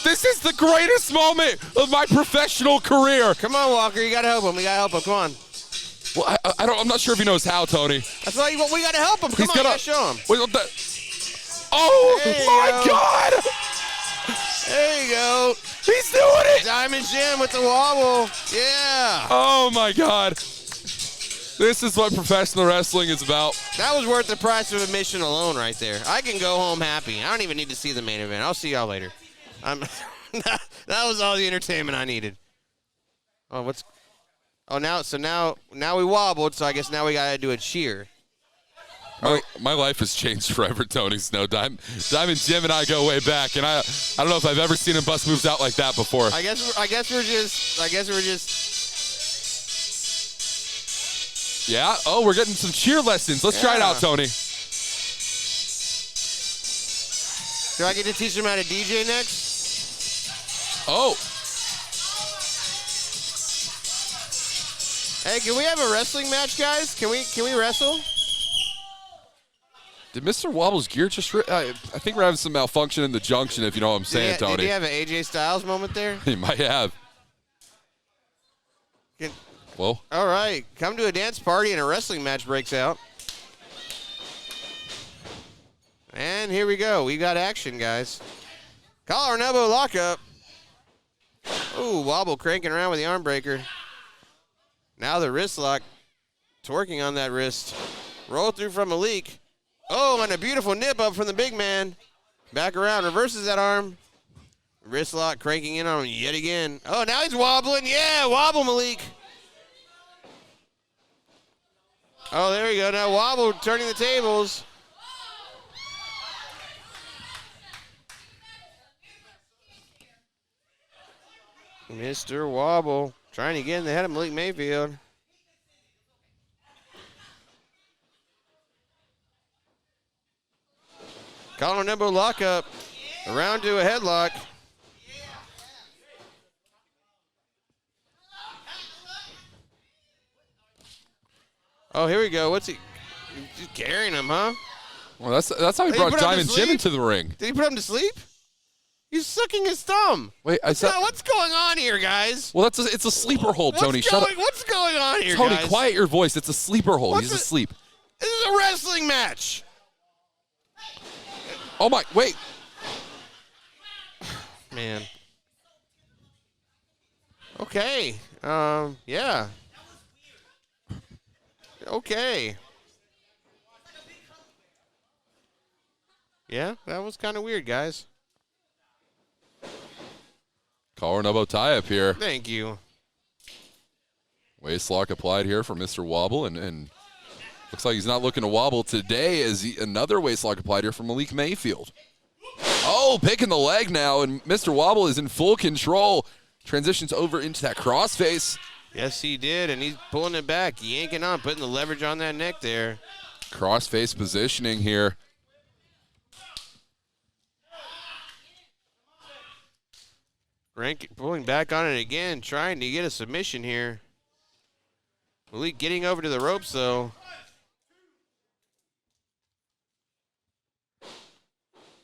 This is the greatest moment of my professional career. Come on, Walker. You got to help him. We got to help him. Come on. Well, I'm not sure if he knows how, Tony. That's why we got to help him. Come on, you got to show him. Oh There you my go. God. There you go. He's doing it. Diamond Jim with the wobble. Yeah. Oh my God. This is what professional wrestling is about. That was worth the price of admission alone right there. I can go home happy. I don't even need to see the main event. I'll see y'all later. That was all the entertainment I needed. Now we wobbled, so I guess now we got to do a cheer. My life has changed forever, Tony Snow. Diamond Jim and I go way back, and I don't know if I've ever seen him bust moves out like that before. I guess we're just. Yeah. Oh, we're getting some cheer lessons. Let's try it out, Tony. Do I get to teach him how to DJ next? Oh. Hey, can we have a wrestling match, guys? Can we wrestle? Did Mr. Wobble's gear just? I think we're having some malfunction in the junction, if you know what I'm saying, Tony. Did he have an AJ Styles moment there? He might have. Well. All right, come to a dance party and a wrestling match breaks out. And here we go. We got action, guys. Collar and elbow lockup. Ooh, Wobble cranking around with the arm breaker. Now the wrist lock. Twerking on that wrist. Roll through from Malik. Oh, and a beautiful nip up from the big man. Back around, reverses that arm. Wrist lock cranking in on him yet again. Oh, now he's wobbling. Yeah, wobble, Malik. Oh, there we go. Now wobble, turning the tables. Mr. Wobble trying to get in the head of Malik Mayfield. Collar Nimbo lockup. Around to a headlock. Oh, here we go. What's he? He's carrying him, huh? Well, that's how he Did he brought put him to Diamond Jim sleep? into the ring. Did he put him to sleep? He's sucking his thumb. Wait, I said. Now, what's going on here, guys? Well, it's a sleeper hold, Tony. Shut up. What's going on here, Tony, guys? quiet your voice. It's a sleeper hold. What's He's it- asleep. This is a wrestling match. Oh my! Wait. Man. Okay. Yeah. Okay. Yeah, that was kind of weird, guys. Collar and elbow tie up here. Thank you. Waist lock applied here for Mr. Wobble, and looks like he's not looking to wobble today as another waist lock applied here for Malik Mayfield. Oh, picking the leg now, and Mr. Wobble is in full control. Transitions over into that crossface. Yes, he did, and he's pulling it back, yanking on, putting the leverage on that neck there. Crossface positioning here. Pulling back on it again, trying to get a submission here. Malik getting over to the ropes, though.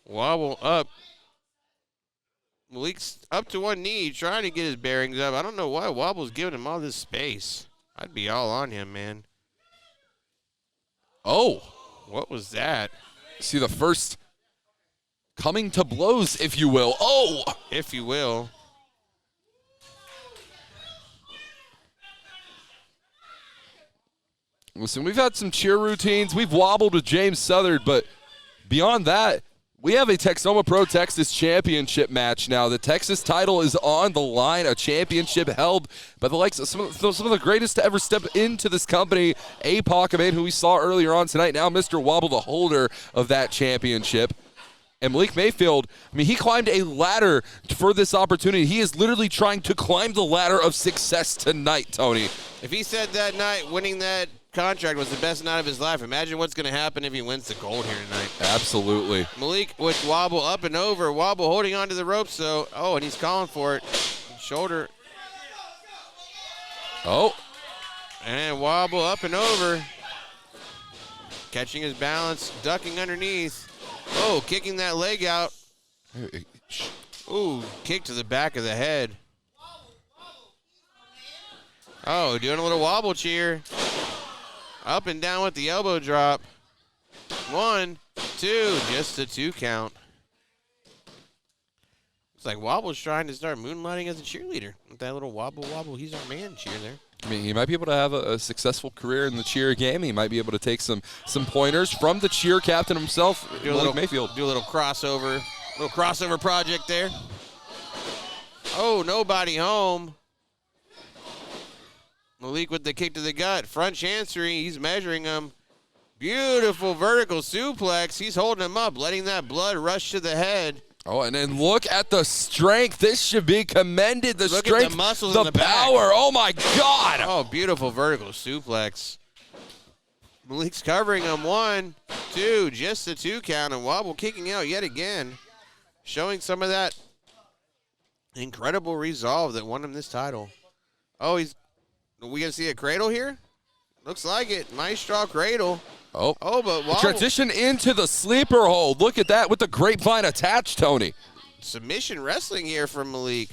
Wobble up. Malik's up to one knee, trying to get his bearings up. I don't know why Wobble's giving him all this space. I'd be all on him, man. Oh. What was that? See the first coming to blows, if you will. Oh. If you will. Listen, we've had some cheer routines. We've wobbled with James Southard, but beyond that, we have a Texoma Pro Texas Championship match now. The Texas title is on the line, a championship held by the likes of some of the greatest to ever step into this company. APOC, a man who we saw earlier on tonight, now Mr. Wobble, the holder of that championship. And Malik Mayfield, I mean, he climbed a ladder for this opportunity. He is literally trying to climb the ladder of success tonight, Tony. If he said that night winning that contract was the best night of his life, imagine what's going to happen if he wins the gold here tonight. Absolutely. Malik with Wobble up and over. Wobble holding onto the ropes, though. Oh, and he's calling for it. Shoulder. Oh. And Wobble up and over. Catching his balance, ducking underneath. Oh, kicking that leg out. Ooh, kick to the back of the head. Oh, doing a little wobble cheer. Up and down with the elbow drop. 1, 2, just a 2 count. It's like Wobble's trying to start moonlighting as a cheerleader. With that little wobble, he's our man cheer there. I mean, he might be able to have a successful career in the cheer game. He might be able to take some pointers from the cheer captain himself, Malik Mayfield. Do a little crossover project there. Oh, nobody home. Malik with the kick to the gut. Front chancery. He's measuring him. Beautiful vertical suplex. He's holding him up, letting that blood rush to the head. Oh, and then look at the strength. This should be commended. The Look strength, at the muscles the in the back. power. Oh, my God. Oh, beautiful vertical suplex. Malik's covering him. 1, 2, just a 2 count. And Wobble kicking out yet again. Showing some of that incredible resolve that won him this title. Oh, we going to see a cradle here? Looks like it. Nice straw cradle. Oh, but Wobble. Transition into the sleeper hold. Look at that with the grapevine attached, Tony. Submission wrestling here from Malik.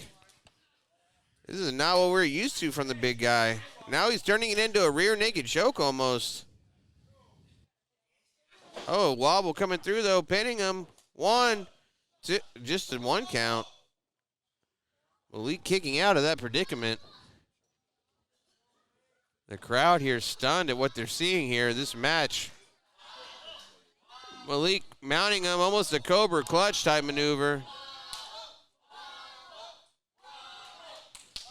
This is not what we're used to from the big guy. Now he's turning it into a rear naked choke almost. Oh, Wobble coming through though, pinning him. 1, 2, just a 1 count. Malik kicking out of that predicament. The crowd here stunned at what they're seeing here. This match Malik mounting him, almost a Cobra clutch type maneuver.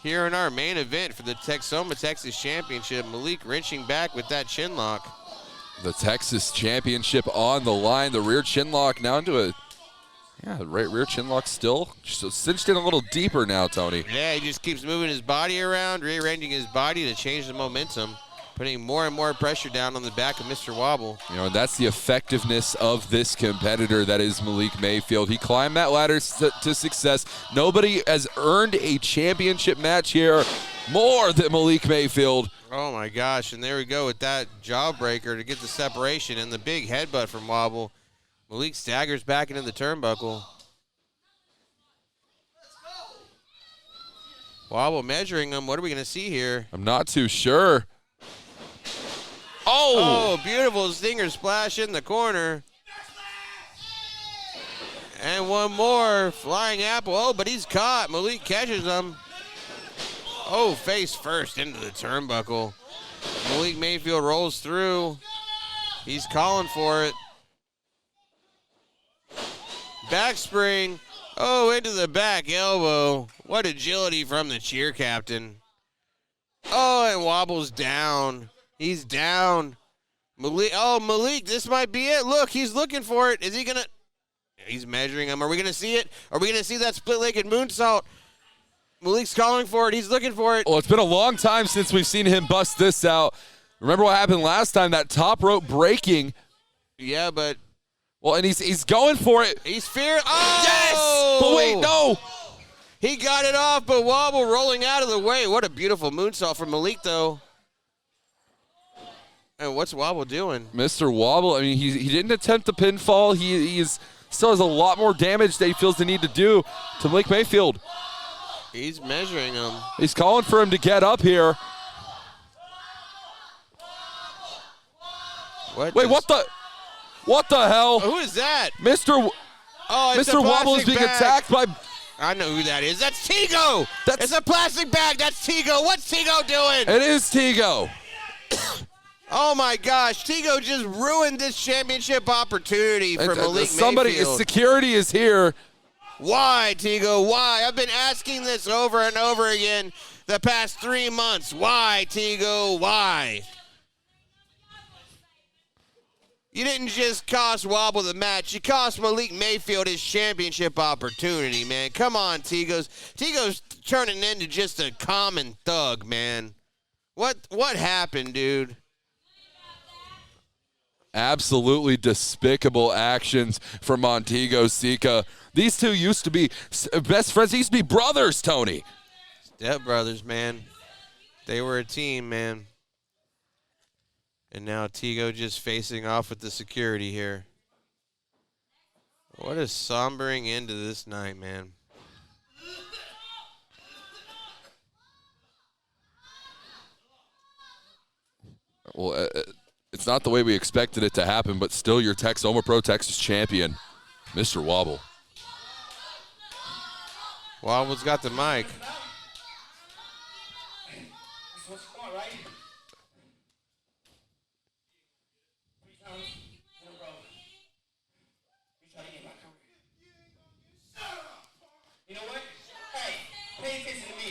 Here in our main event for the Texoma Texas Championship, Malik wrenching back with that chin lock. The Texas Championship on the line. The rear chin lock now into a, right rear chin lock still. So cinched in a little deeper now, Tony. Yeah, he just keeps moving his body around, rearranging his body to change the momentum, putting more and more pressure down on the back of Mr. Wobble. You know, and that's the effectiveness of this competitor that is Malik Mayfield. He climbed that ladder to success. Nobody has earned a championship match here more than Malik Mayfield. Oh my gosh, and there we go with that jawbreaker to get the separation and the big headbutt from Wobble. Malik staggers back into the turnbuckle. Wobble measuring him. What are we going to see here? I'm not too sure. Oh, beautiful stinger splash in the corner. And one more flying apple. Oh, but he's caught. Malik catches him. Oh, face first into the turnbuckle. Malik Mayfield rolls through. He's calling for it. Back spring. Oh, into the back elbow. What agility from the cheer captain. Oh, and Wobble's down. He's down. Malik, this might be it. Look, he's looking for it. Is he going to? He's measuring him. Are we going to see it? Are we going to see that split-legged moonsault? Malik's calling for it. He's looking for it. Well, it's been a long time since we've seen him bust this out. Remember what happened last time, that top rope breaking. Yeah, but. Well, and he's going for it. He's fear. Oh! Yes! But wait, no. He got it off, but Wobble rolling out of the way. What a beautiful moonsault from Malik, though. And what's Wobble doing? Mr. Wobble, I mean, he didn't attempt the pinfall. He still has a lot more damage that he feels the need to do to Malik Mayfield. He's measuring him. He's calling for him to get up here. Wait, what the hell? Who is that? Mr. Wobble is being attacked by. I know who that is. That's Tigo. It's a plastic bag. That's Tigo. What's Tigo doing? It is Tigo. Oh my gosh, Tigo just ruined this championship opportunity for Malik Mayfield. Security is here. Why, Tigo? Why? I've been asking this over and over again the past 3 months. Why, Tigo? Why? You didn't just cost Wobble the match. You cost Malik Mayfield his championship opportunity, man. Come on, Tigo's turning into just a common thug, man. What happened, dude? Absolutely despicable actions from Montego Sika. These two used to be best friends. They used to be brothers, Tony. Step brothers, man. They were a team, man. And now Tigo just facing off with the security here. What a sombering end to this night, man. Well, it's not the way we expected it to happen, but still your Texoma Pro Texas champion, Mr. Wobble. Wobble's got the mic. That's what you want, right? 3 times in a row. You try to get my career. You know what? Hey, pay attention to me.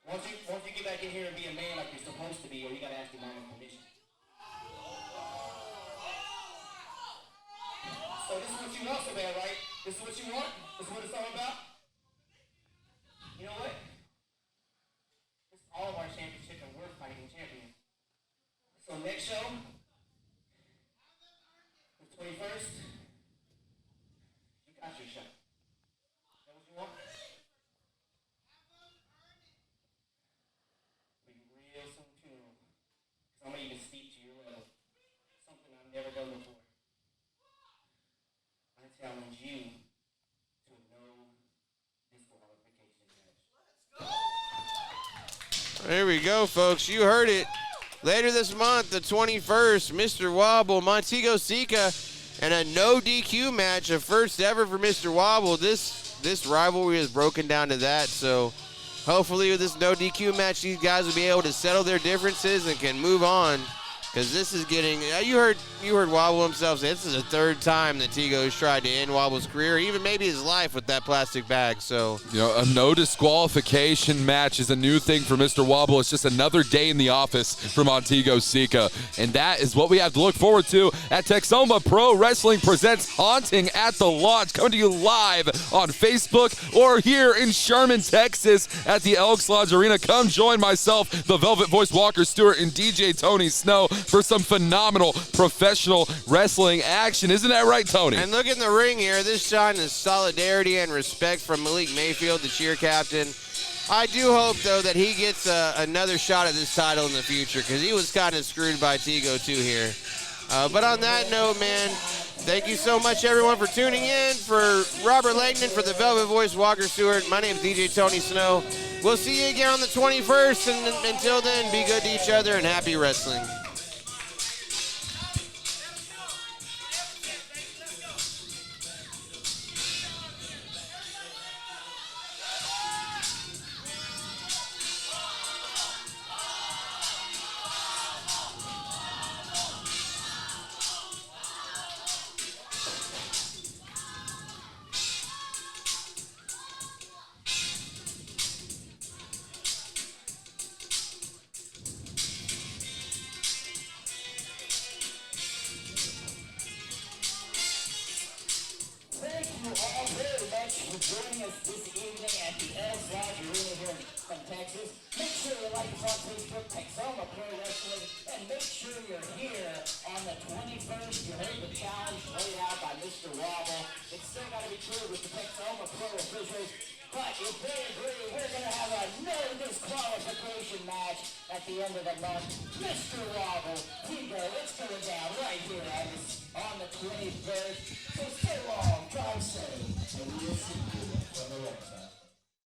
Once you get back in here and be a man like you're supposed to be, or you gotta ask your mama's permission. So this is what you want so bad, right? This is what you want? This is what it's all about? You know what? This is all of our championship and we're fighting champions. So next show, the 21st, you got your shot. Is that what you want? We real soon too. I'm gonna even speak to your level. Something I've never done before. I challenge you to no disqualification match. There we go, folks. You heard it. Later this month, the 21st, Mr. Wobble, Montego Sika, and a no DQ match, a first ever for Mr. Wobble. This rivalry is broken down to that. So hopefully with this no DQ match, these guys will be able to settle their differences and can move on. Because this is getting, you heard Wobble himself say this is the third time that Tigo's tried to end Wobble's career, even maybe his life with that plastic bag. So, you know, a no disqualification match is a new thing for Mr. Wobble. It's just another day in the office for Montego Sika. And that is what we have to look forward to at Texoma Pro Wrestling presents Haunting at the Lodge, coming to you live on Facebook or here in Sherman, Texas at the Elks Lodge Arena. Come join myself, the Velvet Voice Walker Stewart, and DJ Tony Snow for some phenomenal professional wrestling action. Isn't that right, Tony? And look in the ring here. This shine is solidarity and respect from Malik Mayfield, the cheer captain. I do hope, though, that he gets another shot at this title in the future because he was kind of screwed by Tigo, too, here. But on that note, man, thank you so much, everyone, for tuning in. For Robert Langdon, for the Velvet Voice Walker Stewart, my name is DJ Tony Snow. We'll see you again on the 21st, and until then, be good to each other and happy wrestling. Thank you all very much for joining us this evening at the Elks Lodge Arena here from Texas. Make sure you like us on Facebook, Texoma Pro Wrestling, and make sure you're here on the 21st. You heard the challenge laid out by Mr. Wobble. It's still got to be cleared with the Texoma Pro officials, but if they agree, we're going to have a no disqualification match at the end of the month. Mr. Wobble, Tigo, it's going down right here on the 21st. So stay long, drive safe, and we'll see you on the website.